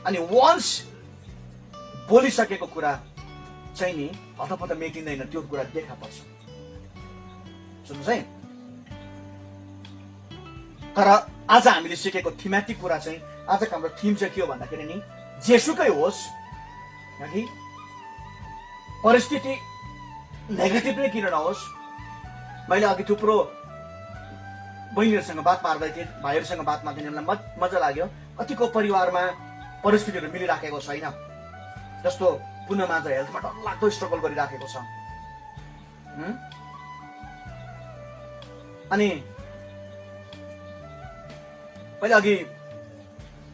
अनि वन्स बोलिसकेको कुरा चाहिँ नि हतपत मेटिँदैन, त्यो कुरा देखा पर्छ। सुन्नुहोस् है। तर आज हामीले सिकेको थीमेटिक कुरा चाहिँ, आजको हाम्रो थीम चाहिँ के हो भन्दाखेरि नि जेसुकै होस्, कि परिस्थिति नेगेटिभ नै किन नहोस्। मैले अघि थुप्रो बहिनीहरूसँग बात मार्दै थिएँ, भाइहरूसँग बात मार्दै मलाई मजा लाग्यो। कतिको परिवारमा परिस्थितिहरू मिलिराखेको छैन, जस्तो पुनममा चाहिँ हेल्थमा डरलाग्दो स्ट्रगल गरिराखेको छ। अनि मैले अघि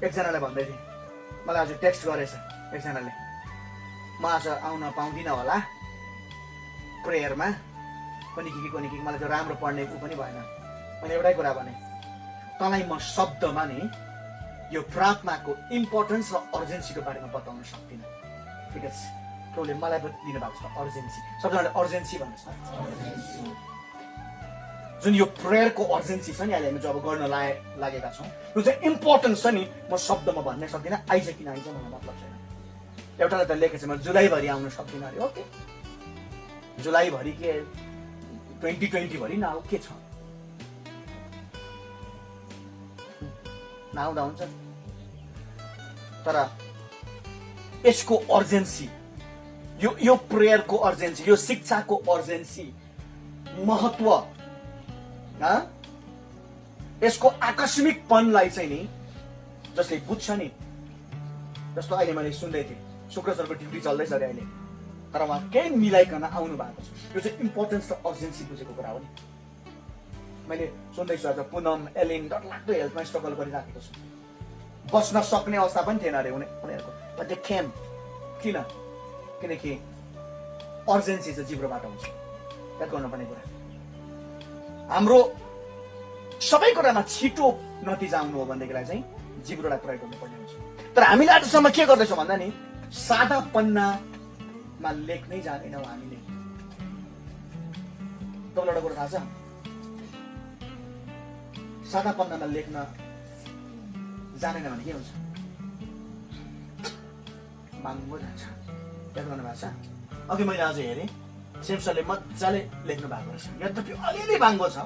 एकजनालाई भन्दै थिएँ, मलाई आज टेक्स्ट गरेछ एकजनाले, म आज आउन पाउँदिनँ होला प्रेयरमा, पनि के मलाई त्यो राम्रो पढ्ने ऊ पनि भएन। मैले एउटै कुरा भने, तँलाई म शब्दमा नि यो प्रार्थनाको इम्पोर्टेन्स र अर्जेन्सीको बारेमा बताउन सक्दिनँ, बिकज प्रभुले मलाई दिनुभएको छ अर्जेन्सी। सबैजनाले अर्जेन्सी भन्नु छ, जुन यो प्रेयरको अर्जेन्सी छ नि अहिले हामी जो अब गर्न लागेका छौँ, त्यो चाहिँ इम्पोर्टेन्स छ नि, म शब्दमा भन्न सक्दिनँ। आइज किन आइज भन्नु मतलब छैन। एउटाले त लेखेको छ म जुलाईभरि आउन सक्दिनँ अरे, ओके जुलाईभरि के 2020 भरि नआऊ के छ, नआउँदा हुन्छ। तर यसको अर्जेन्सी, यो प्रेयरको अर्जेन्सी, यो शिक्षाको अर्जेन्सी, महत्व, यसको आकस्मिकपनलाई चाहिँ नि जसले बुझ्छ नि, जस्तो अहिले मैले सुन्दै थिएँ शुक्र सरको ड्युटी चल्दैछ अरे अहिले, तर उहाँ केही मिलाइकन आउनु भएको छ। यो चाहिँ इम्पोर्टेन्स र अर्जेन्सी बुझेको कुरा हो नि। मैले सुन्दैछु आज पुनम एलिन डरलाग्दो हेल्थमा स्ट्रगल गरिराखेको छु, बस्न सक्ने अवस्था पनि थिएन अरे उनीहरूको, बट दे केम। किन? किनकि अर्जेन्सी चाहिँ जिब्रोबाट हुन्छ, याद गर्नुपर्ने कुरा। हाम्रो सबै कुरामा छिटो नतिजा आउनु हो भनेदेखिलाई चाहिँ जिब्रोलाई प्रयोग गर्नुपर्ने हुन्छ। तर हामीले आजसम्म के गर्दैछौँ भन्दा नि सादा पन्नामा लेख्नै जाँदैनौँ हामीले। तपाईँलाई एउटा कुरा थाहा छ, सादा पन्नामा लेख्न जानेन भने के हुन्छ? बाङ्गो जान्छ। याद गर्नु भएको छ? अघि मैले आज हेरेँ सेम्सनले मजाले लेख्नु भएको रहेछ, यद्यपि अलिअलि बाङ्गो छ,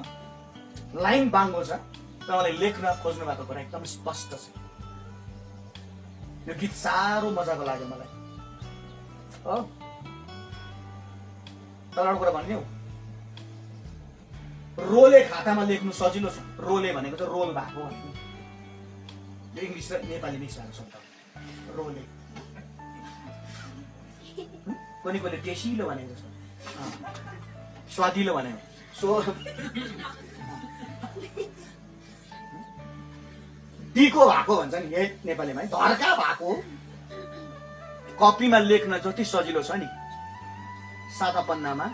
लाइन बाङ्गो छ, तर उहाँले लेख्न खोज्नु भएको कुरा एकदम स्पष्ट छ। यो गीत साह्रो मजाको लाग्यो मलाई हो। तर एउटा कुरा भन्ने हो, रोले खातामा लेख्नु सजिलो छ, रोले भनेको चाहिँ रोल भएको भनेको, यो इङ्ग्लिस र नेपाली मिक्स भएको शब्द रोले। कोहीले टेसिलो भनेको छ, स्वादिलो भनेको, सो दिको भएको भन्छ नि यही नेपालीमा, धर्का भएको। कपीमा लेख्न जति सजिलो छ नि, सादा पन्नामा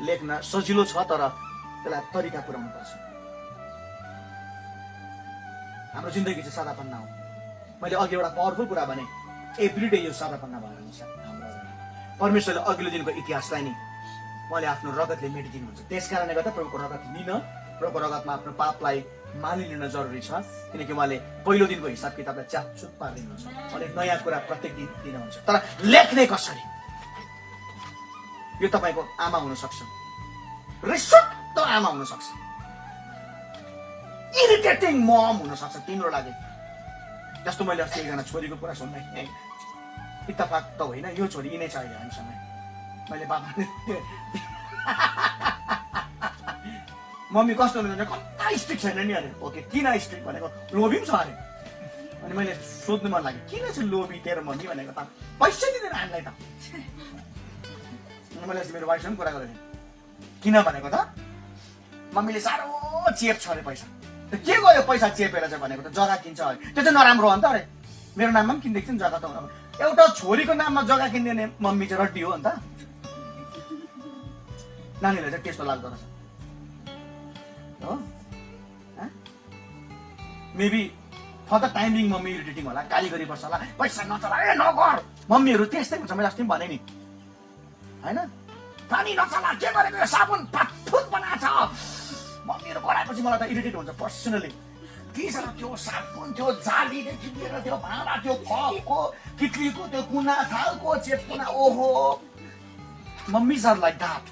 लेख्न सजिलो छ, तर त्यसलाई तरिका पुर्याउनु पर्छ। हाम्रो जिन्दगी चाहिँ सादा पन्ना हो। मैले अघि एउटा पावरफुल कुरा भने, एभ्रिडे यो सादा पन्ना भएर हुन्छ हाम्रो। परमेश्वरले अघिल्लो दिनको इतिहासलाई नि उहाँले आफ्नो रगतले मेटिदिनुहुन्छ। त्यस कारणले गर्दा प्रभुको रगत लिन, प्रभुको रगतमा आफ्नो पापलाई मानिलिन जरुरी छ, किनकि उहाँले पहिलो दिनको हिसाब किताबलाई च्यापचुप पारिदिनुहुन्छ। उहाँले नयाँ कुरा प्रत्येक दिन दिनुहुन्छ। तर लेख्ने कसरी? यो तपाईँको आमा हुनसक्छ, रिसुट्टो आमा हुनसक्छ, इरिटेटिङ मम हुनसक्छ तिम्रो लागि। जस्तो मैले अस्ति एकजना छोरीको कुरा सुन्दै थिएँ, इत्तफाक त होइन, यो छोरी यिनै छ अहिले हामीसँग। मैले बाबाले मम्मी कस्तो हुनुहुन्छ, कता स्ट्रिक्ट छैन नि अरे। ओके, किन स्ट्रिक्ट भनेको? लोभी पनि छ अरे। अनि मैले सोध्नु मन लाग्यो, किन चाहिँ लोभी तेरो मम्मी भनेको? त पैसा दिँदैन हामीलाई त। मैले अस्ति मेरो वाइफसँग कुरा गरेँ, किन भनेको त मम्मीले साह्रो चेप छ अरे पैसा। के गर्यो पैसा चेपेर चाहिँ भनेको त? जग्गा किन्छ अरे। त्यो चाहिँ नराम्रो हो नि त अरे। मेरो नाममा पनि किनिदिएको नि जग्गा त। एउटा छोरीको नाममा जग्गा किनिदिने मम्मी चाहिँ रड्डी हो नि त। नानीलाई चाहिँ त्यस्तो लाग्दो रहेछ हो। Maybe for the time being mummy irritating होला, गाली गरिपर्छ होला, पैसा नचला ए नगर। मम्मीहरू त्यस्तै हुन्छ, मैले अस्ति पनि भने नि होइन, पानी नचला के गरेको, यो साबुन फाटफुट बनाएको छ। मम्मीहरू कराएपछि मलाई त इरिटेट हुन्छ पर्सनली। के त्यो साबुन, त्यो जालीदेखि लिएर त्यो भाँडा, त्यो कपको, किटलीको त्यो कुना, थालको चेप कुना, ओहो मम्मीज आर लाइक द्याट।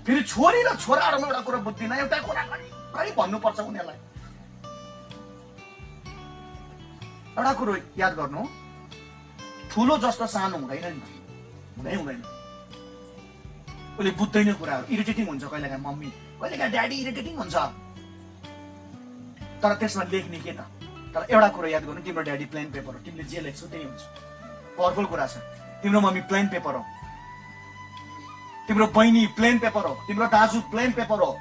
फेरि छोरी र छोराहरूमा एउटा कुरा बुझ्दिनँ, एउटा कुरा कहीँ भन्नुपर्छ उनीहरूलाई। एउटा कुरो याद गर्नु, ठुलो जस्तो सानो हुँदैन नि, हुँदैन। उसले बुझ्दैन कुराहरू, इरिटेटिङ हुन्छ कहिलेकाहीँ मम्मी, कहिलेकाहीँ ड्याडी इरिटेटिङ हुन्छ। तर त्यसमा लेख्ने के त? तर एउटा कुरा याद गर्नु, तिम्रो ड्याडी प्लेन पेपर हो, तिमीले जे लेख्छौ त्यही हुन्छ। पावरफुल कुरा छ। तिम्रो मम्मी प्लेन पेपर हो, तिम्रो बहिनी प्लेन पेपर हो, तिम्रो दाजु प्लेन पेपर हो।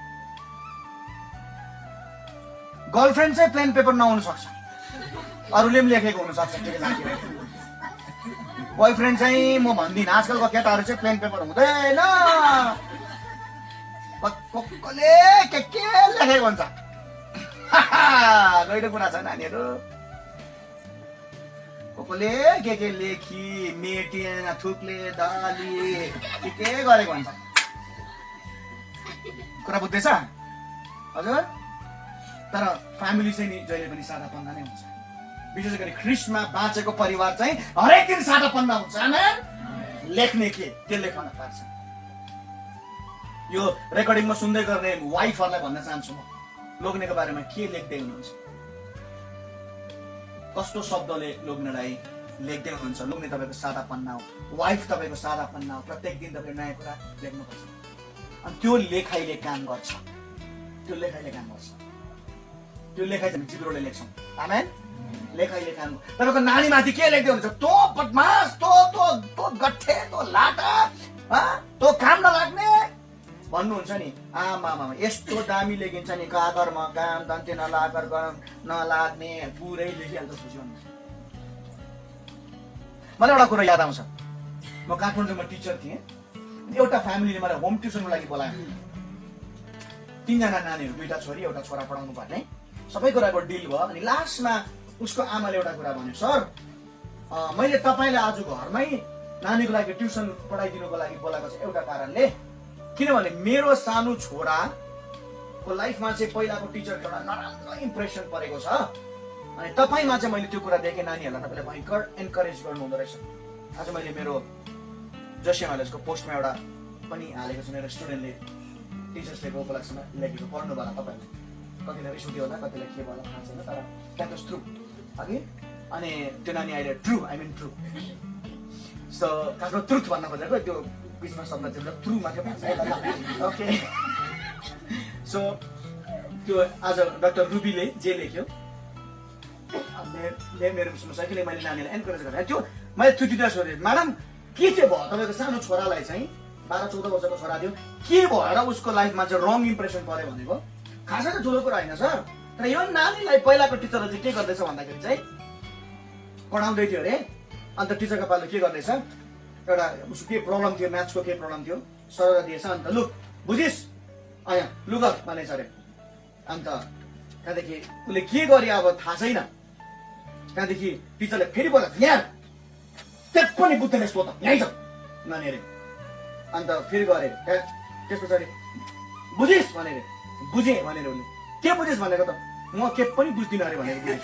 गर्लफ्रेन्ड चाहिँ प्लेन पेपर नहुन सक्छ, अरूले पनि लेखेको हुन सक्छ। बोयफ्रेन्ड चाहिँ म भन्दिनँ, आजकलको केटाहरू चाहिँ प्लेन पेपर हुँदैन, कसले के लेखेको हुन्छ। गइरो कुरा छ नानीहरू, कसले के लेखी मेटेन थुक्ले दाली के गरेको हुन्छ। कुरा बुझ्दैछ हजुर? तर फ्यामिली चाहिँ नि जहिले पनि सादापन्ना नै हुन्छ। विशेष गरी ख्रिस्टमा बाँचेको परिवार चाहिँ हरेक दिन सादापन्ना हुन्छ। आमेन। लेख्ने के त्यसले खान पार्छ। यो रेकर्डिङमा सुन्दै गर्ने वाइफहरूलाई भन्न चाहन्छु म, लोग्नेको बारेमा के लेख्दै हुनुहुन्छ, कस्तो शब्दले लोग्नेलाई लेख्दै हुनुहुन्छ। लोग्ने तपाईँको सादापन्ना हो, वाइफ तपाईँको सादापन्ना हो। प्रत्येक दिन तपाईँले नयाँ कुरा लेख्नुपर्छ अनि त्यो लेखाइले काम गर्छ। त्यो लेखाइले काम गर्छ। त्यो लेखाइ चाहिँ जिब्रोले लेख्छौँ। आमेन। लेखाइले काम। तपाईँको नानीमाथि के लेख्दै हुनुहुन्छ? तँ बदमास, तँ गट्ठे, तँ लाटा, तँ काम नलाग्ने भन्नुहुन्छ नि। आमा यस्तो दामी लेखिन्छ नि, कागरमा काम दन्ते नलागर नलाग्ने पुरै लेखिहाल्छ जीवनमा। मलाई एउटा कुरा याद आउँछ, म काठमाडौँमा टिचर थिएँ। एउटा फ्यामिलीले मलाई होम ट्युसनको लागि बोलायो। 3 जना नानीहरू, 2टा छोरी 1टा छोरा पढाउनु पर्ने। सबै कुराको डिल भयो अनि लास्टमा उसको आमाले एउटा कुरा भन्यो, सर मैले तपाईँलाई आज घरमै नानीको लागि ट्युसन पढाइदिनुको लागि बोलाएको छ एउटा कारणले, किनभने मेरो सानो छोराको लाइफमा चाहिँ पहिलाको टिचरको एउटा नराम्रो इम्प्रेसन परेको छ अनि तपाईँमा चाहिँ मैले त्यो कुरा देखेँ। नानीहरूलाई तपाईँले भयङ्कर एन्करेज गर्नुहुँदो रहेछ। आज मैले मेरो जोसिया कलेजको पोस्टमा एउटा पनि हालेको छु, मेरो स्टुडेन्टले टिचर्स डेको उपलक्ष्यमा लेखेको पढ्नु होला। तपाईँहरूले कतिलाई रिस उठ्यो होला, कतिलाई के होला थाहा छैन, तर द्याट वाज ट्रु अघि। अनि त्यो नानी अहिले true, I mean true. So खासमा ट्रुथ भन्न खोजेको, त्यो बिचमा शब्द चाहिँ ट्रु मात्रै भन्छ। ओके, सो त्यो आज डाक्टर रुबीले जे लेख्यो मेरो सकिने मैले नानीलाई एन्करेज गरेँ। त्यो मैले छुट्टिँदा सोधेँ, म्याडम के चाहिँ भयो तपाईँको सानो छोरालाई चाहिँ 12-14 वर्षको छोरा थियो, के भएर उसको लाइफमा चाहिँ रङ इम्प्रेसन पर्यो भनेको खासै त ठुलो कुरा होइन सर। तर यो नानीलाई पहिलाको टिचरले चाहिँ के गर्दैछ भन्दाखेरि चाहिँ पढाउँदै थियो अरे, अन्त टिचरको पालो के गर्दैछ, एउटा उसको के प्रब्लम थियो, म्याथ्सको के प्रब्लम थियो, सरलाई दिएछ। अन्त लु बुझिस् यहाँ लु गर भनेछ अरे। अन्त त्यहाँदेखि उसले के गरे अब थाहा छैन। त्यहाँदेखि टिचरले फेरि बोला, यहाँ त्यही पनि बुझ्दैन यस्तो त यहीँ छ नानी अरे। अन्त फेरि गरे, त्यस पछाडि बुझिस् भनेर, बुझेँ भनेर उसले, के बुझिस् भनेको त म के पनि बुझ्दिनँ अरे भनेर बुझेँ।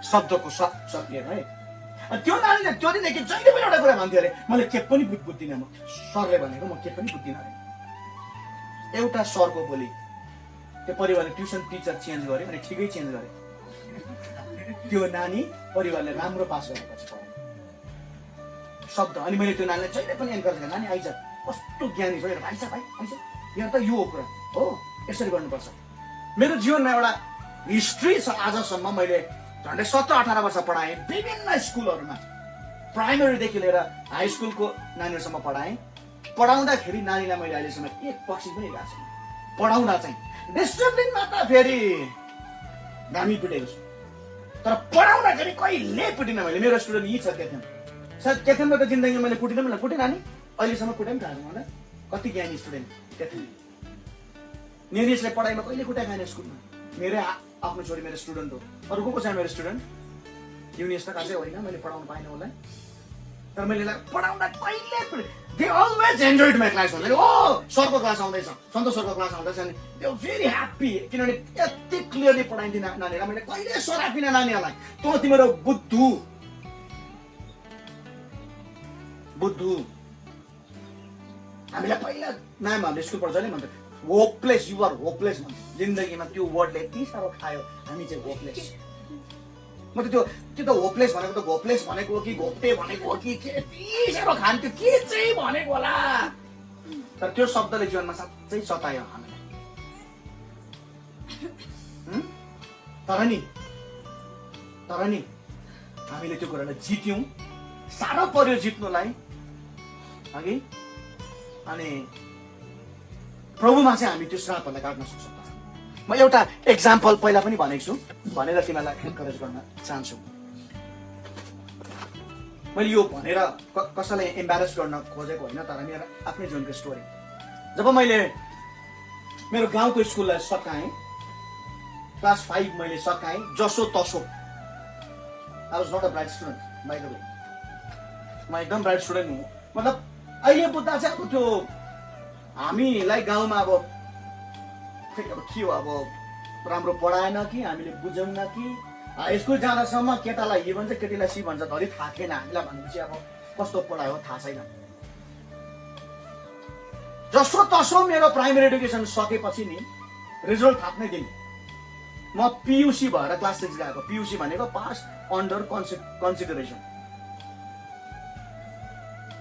शब्दको सत्य है। त्यो नानीले त्यो दिनदेखि जहिले पनि एउटा कुरा भन्थ्यो अरे, मैले के पनि बुझ्दिनँ, म सरले भनेको म के पनि बुझ्दिनँ अरे। एउटा सरको बोली त्यो परिवारले ट्युसन टिचर चेन्ज गर्यो अनि ठिकै चेन्ज गर्यो। त्यो नानी परिवारले राम्रो पास गरेपछि पढ्यो शब्द। अनि मैले त्यो नानीलाई जहिले पनि एन्करेज गरेँ, नानी आइज कस्तो ज्ञानी छ, आइज भाइ आइज, यहाँ त यो कुरा हो, यसरी गर्नुपर्छ। मेरो जीवनमा एउटा हिस्ट्री छ। आजसम्म मैले झन्डै 17-18 वर्ष पढाएँ विभिन्न स्कुलहरूमा, प्राइमेरीदेखि लिएर हाई स्कुलको नानीहरूसम्म पढाएँ। पढाउँदाखेरि नानीलाई मैले अहिलेसम्म एक पर्सेन्ट पनि गएको छैन। पढाउँदा चाहिँ डिसिप्लिनमा त फेरि दामी पिटेको छु, तर पढाउँदाखेरि कहिले पुटिनँ मैले। मेरो स्टुडेन्ट यी छ केथेन, सायद केथेनको त जिन्दगीमा मैले पुटिनँ मलाई पुटेँ नानी, अहिलेसम्म पुटेँ पनि थाहा छैन मलाई। कति ज्ञानी स्टुडेन्ट केथेन। नेरिसले पढाइमा कहिले कुटाइ खाने स्कुलमा, मेरै आफ्नो छोरी मेरो स्टुडेन्ट हो। अरू को छ मेरो स्टुडेन्ट? युनिस त खासै होइन, मैले पढाउनु पाइनँ उसलाई, तर मैले पढाउँदा कहिले दे अलवेज एन्जोयड माई क्लास। भन्दै ओ सरको क्लास आउँदैछ, सन्तोष सरको क्लास आउँदैछ अनि दे वर भेरी ह्याप्पी, किनभने यति क्लियरली पढाइन्थेँ नानीहरूलाई। मैले कहिले सरापिनँ नानीहरूलाई, तँ तिम्रो बुद्धु। हामीलाई पहिला म्याम हामीले स्कुल पढ्छ नि भन्थ्यो होपलेस, यु आर होपलेस भन्थ्यो। जिन्दगीमा त्यो वर्डले यति साह्रो खायो, हामी चाहिँ होपलेस। म त त्यो त होपलेस भनेको त होपलेस भनेको हो कि घोप्टे भनेको हो कि यति साह्रो खान्थ्यो, के चाहिँ भनेको होला। तर त्यो शब्दले जीवनमा साँच्चै सतायो हामीलाई। तर नि हामीले त्यो कुरालाई जित्यौँ। साह्रो पर्यो जित्नुलाई अघि, अनि प्रभुमा चाहिँ हामी त्यो श्रापहरूलाई काट्न सक्छौँ। म एउटा एक्जाम्पल पहिला पनि भनेको छु, भनेर तिमीलाई एन्करेज गर्न चाहन्छु। मैले यो भनेर कसैलाई एम्बारेस गर्न खोजेको होइन, तर मेरो आफ्नै जीवनको स्टोरी। जब मैले मेरो गाउँको स्कुललाई सकाएँ, क्लास 5 मैले सकाएँ जसो तसो। I was not a bright student by the way. म एकदम ब्राइट स्टुडेन्ट हुँ। मतलब अहिले बुझ्दा चाहिँ अब त्यो हामीलाई गाउँमा अब के हो, अब राम्रो पढाएन कि हामीले बुझौँ कि, स्कुल जाँदासम्म केटालाई हि भन्छ केटीलाई सी भन्छ, धरि थाहा थिएन हामीलाई। भनेपछि अब कस्तो पढायो थाहा छैन। जसो तसो मेरो प्राइमेरी एडुकेसन सकेपछि नि रिजल्ट थाप्नै दिन म पियुसी भएर क्लास 6 गएको। पियुसी भनेको पास अन्डर कन्सिडरेसन।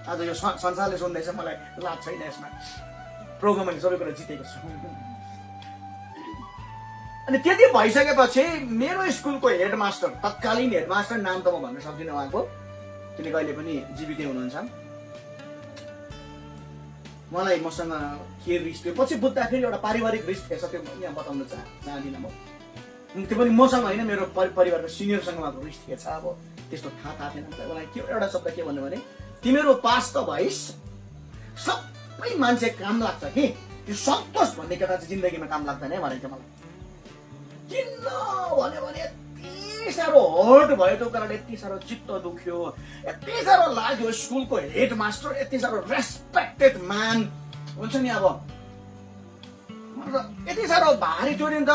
आज यो संसारले सुन्दैछ, मलाई लाज छैन यसमा। प्रोग्राममा सबै कुरा जितेको छु। अनि त्यति भइसकेपछि मेरो स्कुलको हेडमास्टर, तत्कालीन हेडमास्टर, नाम त म भन्न सक्दिनँ उहाँको, किनकि अहिले पनि जीवितै हुनुहुन्छ, मलाई मसँग के रिस थियो पछि बुझ्दाखेरि एउटा पारिवारिक रिस थिएछ। त्यो यहाँ बताउन चाहदिनँ म। त्यो पनि मसँग होइन, मेरो परिवारको सिनियरसँग उहाँको रिस थिएछ। अब त्यस्तो थाहा थिएन मलाई। उहाँलाई के एउटा शब्द के भन्नु भने, तिमीहरू पास त भइस्, सबै मान्छे काम लाग्छ कि, त्यो सन्तोष भन्ने केटा चाहिँ जिन्दगीमा काम लाग्दैन है भनेको थियो मलाई। किन भन्यो भने यति साह्रो हर्ट भयो त्यो कारणले, यति साह्रो चित्त दुख्यो, यति साह्रो लाग्यो। स्कुलको हेडमास्टर, यति साह्रो रेस्पेक्टेड म्यान हुन्छ नि, अब यति साह्रो भारी थियो नि त।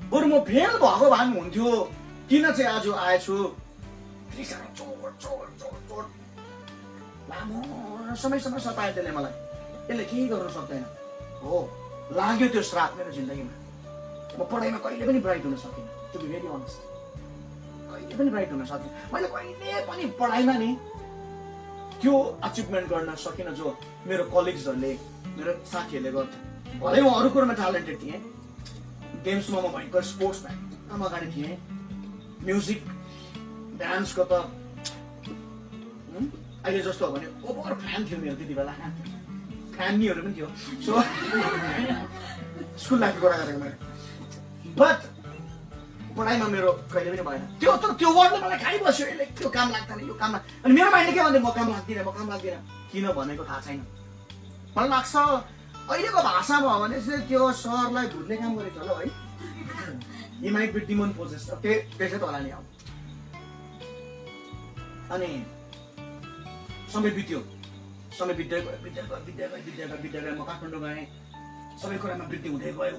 बरु म फेल भएको भए पनि हुन्थ्यो, किन चाहिँ आज आएछु। यति साह्रो चोट लामो समयसम्म सतायो त्यसले मलाई। त्यसले केही गर्न सक्दैन हो। लाग्यो त्यो श्राप मेरो जिन्दगीमा। म पढाइमा कहिले पनि ब्राइट हुन सकिनँ, टु बी भेरी अनेस्ट। कहिले पनि ब्राइट हुन सकिनँ। मैले कहिले पनि पढाइमा नि त्यो अचिभमेन्ट गर्न सकिनँ जो मेरो कलिग्सहरूले, मेरो साथीहरूले गर्थे। भलै म अरू कुरोमा ट्यालेन्टेड थिएँ, गेम्समा म भयङ्कर स्पोर्ट्समा अगाडि थिएँ, म्युजिक डान्सको त अहिले जस्तो हो भने ओभर फ्यान थियो मेरो त्यति बेला। फ्यानीहरू पनि थियो। सो स्कुल लाइफको कुरा गरेको मैले। बट पढाइमा मेरो कहिले पनि भएन। त्यो वर्डले मलाई खाइबस्यो, यसले त्यो काम लाग्दैन, यो काम। अनि मेरो माइन्डले के भन्थ्यो, म काम लाग्दिनँ। किन भनेको थाहा छैन। मलाई लाग्छ अहिलेको भाषामा हो भने चाहिँ त्यो सरलाई भुट्ने काम गरेको होला है। He might be demon possessed, त्यसै त होला नि। अब अनि समय बित्यो, बित्दै गयो। म काठमाडौँ गएँ, सबै कुरामा वृद्धि हुँदै गयो।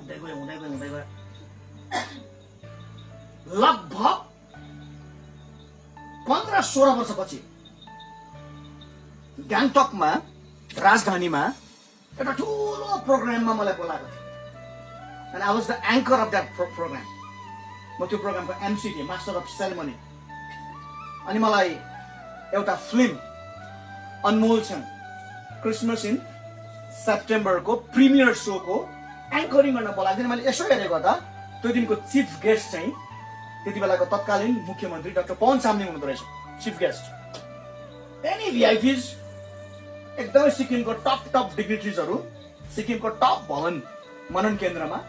लगभग 15-16 वर्षपछि गान्तोकमा, राजधानीमा एउटा ठुलो प्रोग्राममा मलाई बोलाएको थियो। And I was the anchor of that program. म त्यो प्रोग्रामको एमसी थिएँ, मास्टर अफ सेरेमनी। अनि मलाई एउटा फिल्म अनमोल छन् क्रिसमस इन सेप्टेम्बरको प्रिमियर सोको एङ्करिङ गर्न बोलाएको थिएँ। मैले यसो हेरेको त त्यो दिनको चिफ गेस्ट चाहिँ त्यति बेलाको तत्कालीन मुख्यमन्त्री डाक्टर पवन चामलिङ हुनुहुँदो रहेछ चिफ गेस्ट। एनी भिआइपिज, एकदमै सिक्किमको टप डिग्निटरिजहरू, सिक्किमको टप भवन मनन केन्द्रमा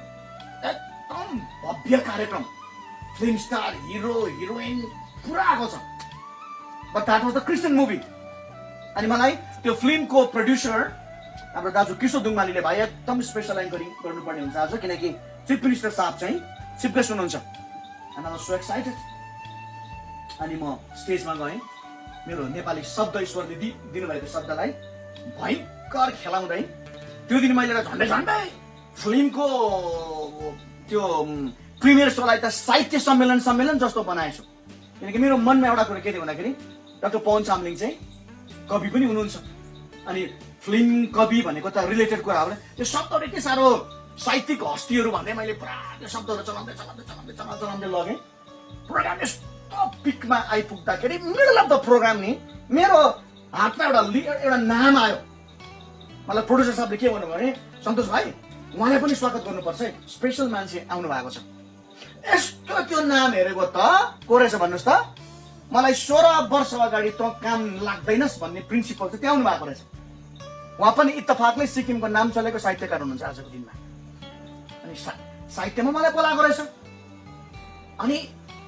एकदम भव्य कार्यक्रम, फिल्म स्टार, हिरो हिरोइन पुरा आएको छ। But that was the Christian movie. अनि मलाई त्यो फिल्मको प्रड्युसर हाम्रो दाजु किशोर दुङमालीले भाइ एकदम स्पेसल एङ्करिङ गर्नुपर्ने हुन्छ आज, किनकि चिफ मिनिस्टर साहब चाहिँ चिफ गेस्ट हुनुहुन्छ। And I was so excited. अनि म स्टेजमा गएँ, मेरो नेपाली शब्द ईश्वरले दिनुभएको शब्दलाई भयङ्कर खेलाउँदै त्यो दिन मैले झन्डै फिल्मको त्यो प्रिमियर सोलाई त साहित्य सम्मेलन जस्तो बनाएछु। किनकि मेरो मनमा एउटा कुरा के थियो भन्दाखेरि डाक्टर पवन चामलिङ चाहिँ कवि पनि हुनुहुन्छ। अनि फिल्म कवि भनेको त रिलेटेड कुरा हो। त्यो शब्दहरू यति साह्रो साहित्यिक हस्तीहरू भन्दै मैले पुरा त्यो शब्दहरू चलाउँदै लगेँ। प्रोग्राम यस्तो पिकमा आइपुग्दाखेरि मिडल अफ द प्रोग्राम नि मेरो हातमा एउटा नाम आयो। मलाई प्रोड्युसर साहबले के भन्नुभयो भने, सन्तोष भाइ उहाँलाई पनि स्वागत गर्नुपर्छ है, स्पेसल मान्छे आउनु भएको छ। यस्तो त्यो नाम हेरेको त को रहेछ भन्नुहोस् त। मलाई 16 वर्ष अगाडि त काम लाग्दैनस् भन्ने प्रिन्सिपल चाहिँ त्याउनु भएको रहेछ। उहाँ पनि इत्तफाकले सिक्किमको नाम चलेको साहित्यकार हुनुहुन्छ आजको दिनमा। अनि साहित्यमा मलाई बोलाएको रहेछ। अनि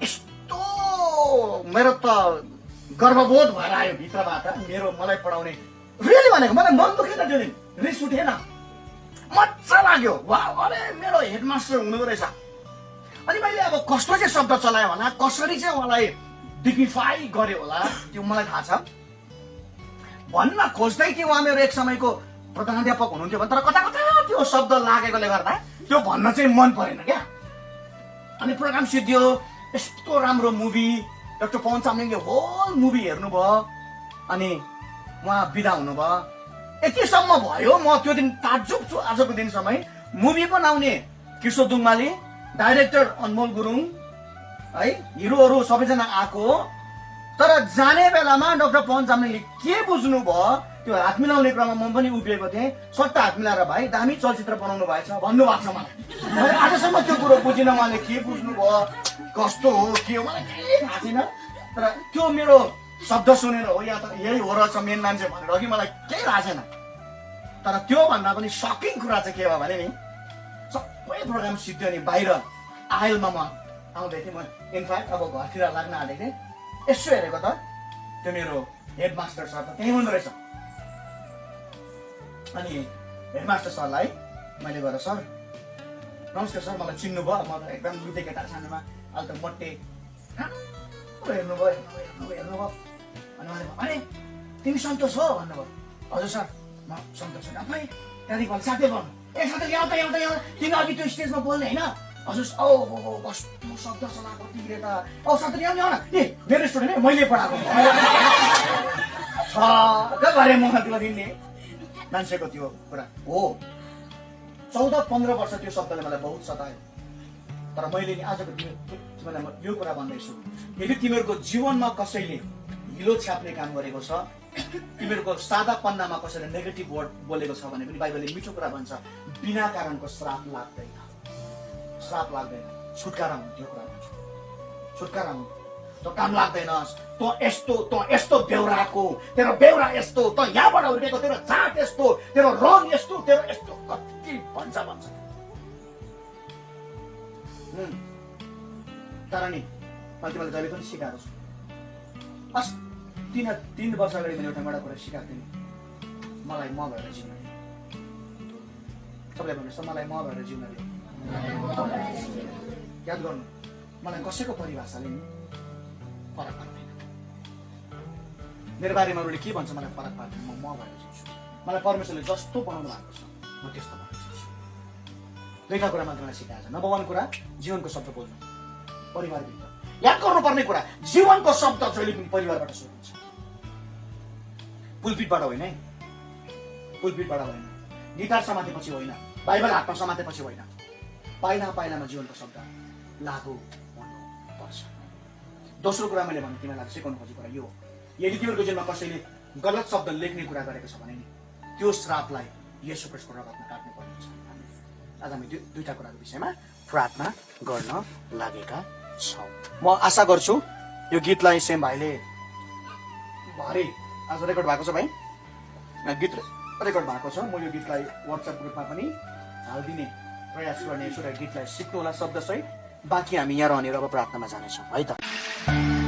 यस्तो मेरो त गर्वबोध भएर आयो भित्रबाट। मलाई पढाउने रियली भनेको मलाई मन दुखेन त्यो दिन, रिस उठेन, मजा लाग्यो। वाह, अरे मेरो हेडमास्टर हुनुहुँदो रहेछ। अनि मैले अब कस्तो चाहिँ शब्द चलायो होला, कसरी चाहिँ उहाँलाई डिग्निफाई गर्यो होला त्यो मलाई थाहा छ। भन्न खोज्दै थिएँ उहाँ मेरो एक समयको प्रधानाध्यापक हुनुहुन्थ्यो भने, तर कता कता त्यो शब्द लागेकोले गर्दा त्यो भन्न चाहिँ मन परेन क्या। अनि प्रोग्राम सिद्धियो, यस्तो राम्रो मुभी, डाक्टर पवन चामलिङले होल मुभी हेर्नुभयो। अनि उहाँ बिदा हुनुभयो। यतिसम्म भयो, म त्यो दिन ताज्जुब छु आजको दिनसम्म। मुभी बनाउने किशोर दुङमाली, डाइरेक्टर अनमोल गुरुङ है, हिरोहरू सबैजना आएको, तर जाने बेलामा डाक्टर पवन चामलिङले के बुझ्नु भयो, त्यो हात मिलाउने क्रममा म पनि उभिएको थिएँ। सट्टा हात मिलाएर भाइ दामी चलचित्र बनाउनु भएछ भन्नुभएको छ मलाई। मैले आजसम्म त्यो कुरो बुझिनँ उहाँले के बुझ्नु भयो, कस्तो हो के हो, मलाई केही थाहा छैन। तर त्यो मेरो शब्द सुनेर हो या त यही हो रहेछ मेन मान्छे भनेर अघि मलाई केही थाहा छैन। तर त्यो भन्दा पनि सकिङ कुरा चाहिँ के भयो भने नि, सबै प्रोग्राम सिद्धियो नि बाहिर आयलमा म आउँदै थिएँ। म इनफ्याक्ट अब घरतिर लाग्न आँटेको थिएँ। यसो हेरेको त त्यो मेरो हेडमास्टर सर त त्यहीँ हुँदो रहेछ। अनि हेडमास्टर सरलाई मैले गएर, सर नमस्ते सर, मलाई चिन्नुभयो, म त एकदम लुते केटा सानोमा, अहिले त मोटे हेर्नुभयो। अनि उहाँले अरे तिमी सन्तोष हो भन्नुभयो। हजुर सर म सन्तोष हो। आफै त्यहाँदेखि भने साथै भन्नु, ए साथै यहाँ त तिमी अघि त्यो स्टेजमा बोल्ने होइन। हजुर कस्तो शब्द चलाएको तिमीले त। साथै यहाँ ल्याउन, ए मेरो स्टुडेन्ट मैले पढाएको बारे म त्यो दिने मान्छेको त्यो कुरा हो। 14-15 वर्ष त्यो शब्दले मलाई बहुत सतायो। तर मैले नि आजको तिमीलाई यो कुरा भन्दैछु, यदि तिमीहरूको जीवनमा कसैले हिलो छ्याप्ने काम गरेको छ, तिमीहरूको सादा पन्नामा कसैले नेगेटिभ वर्ड बोलेको छ भने पनि बाइबलले मिठो कुरा भन्छ, बिना कारणको श्राप लाग्दैन। श्राप लाग्दैन, छुटकारा हुन्छ। त्यो कुरा भन्छ छुटकारा हुन्छ। त काम लाग्दैनस्, त यस्तो बेउराको, तेरो बेउरा यस्तो, त यहाँबाट हुर्केको, तेरो जात यस्तो, तेरो रङ यस्तो, तेरो यस्तो, कति भन्छ। तर नि मैले तिमीलाई जहिले पनि सिकाएको छु। 3 वर्ष अगाडि मैले एउटा कुरा सिकाएको थिएँ, मलाई म भएर जिउन दियो। सबैले भन्नुहोस् त, मलाई म भएर जिउन दियो। याद गर्नु, मलाई कसैको परिभाषाले नि फरक पर्दैन। मेरो बारेमा अरूले के भन्छ मलाई फरक पर्दैन। म भएर जिउँछु। मलाई परमेश्वरले जस्तो बनाउनु भएको छ म त्यस्तो भएर जिउँछु। दुईटा कुरा मात्र मलाई सिकाएको छ। नम्बर 1 कुरा, जीवनको शब्द बोल्नु परिवारभित्र। याद गर्नुपर्ने कुरा, जीवनको शब्द जहिले पनि परिवारबाट सुरु हुन्छ। पुलपिटबाट होइन है, पुलपिटबाट होइन, गिटार समातेपछि होइन, बाइबल हातमा समातेपछि होइन, पाइला पाइलामा जीवनको शब्द लागू हुनुपर्छ। दोस्रो कुरा मैले भने तिमीलाई सिकाउनु खोजेको कुरा यो हो, यदि तिमीहरूको जीवनमा कसैले गलत शब्द लेख्ने कुरा गरेको छ भने नि त्यो श्रापलाई येशू ख्रीष्टको रगतमा काट्नुपर्ने छ। आज हामी दुईटा कुराको विषयमा प्रार्थना गर्न लागेका छौँ। म आशा गर्छु यो गीतलाई सेम भाइले भरे आज रेकर्ड भएको छ भाइ, गीत रेकर्ड भएको छ। म यो गीतलाई व्हाट्सएप ग्रुपमा पनि हालिदिने प्रयास गर्नेछु र गीतलाई सिक्नु होला शब्दसहित। बाँकी हामी यहाँ रहनेर अब प्रार्थनामा जानेछौँ है त।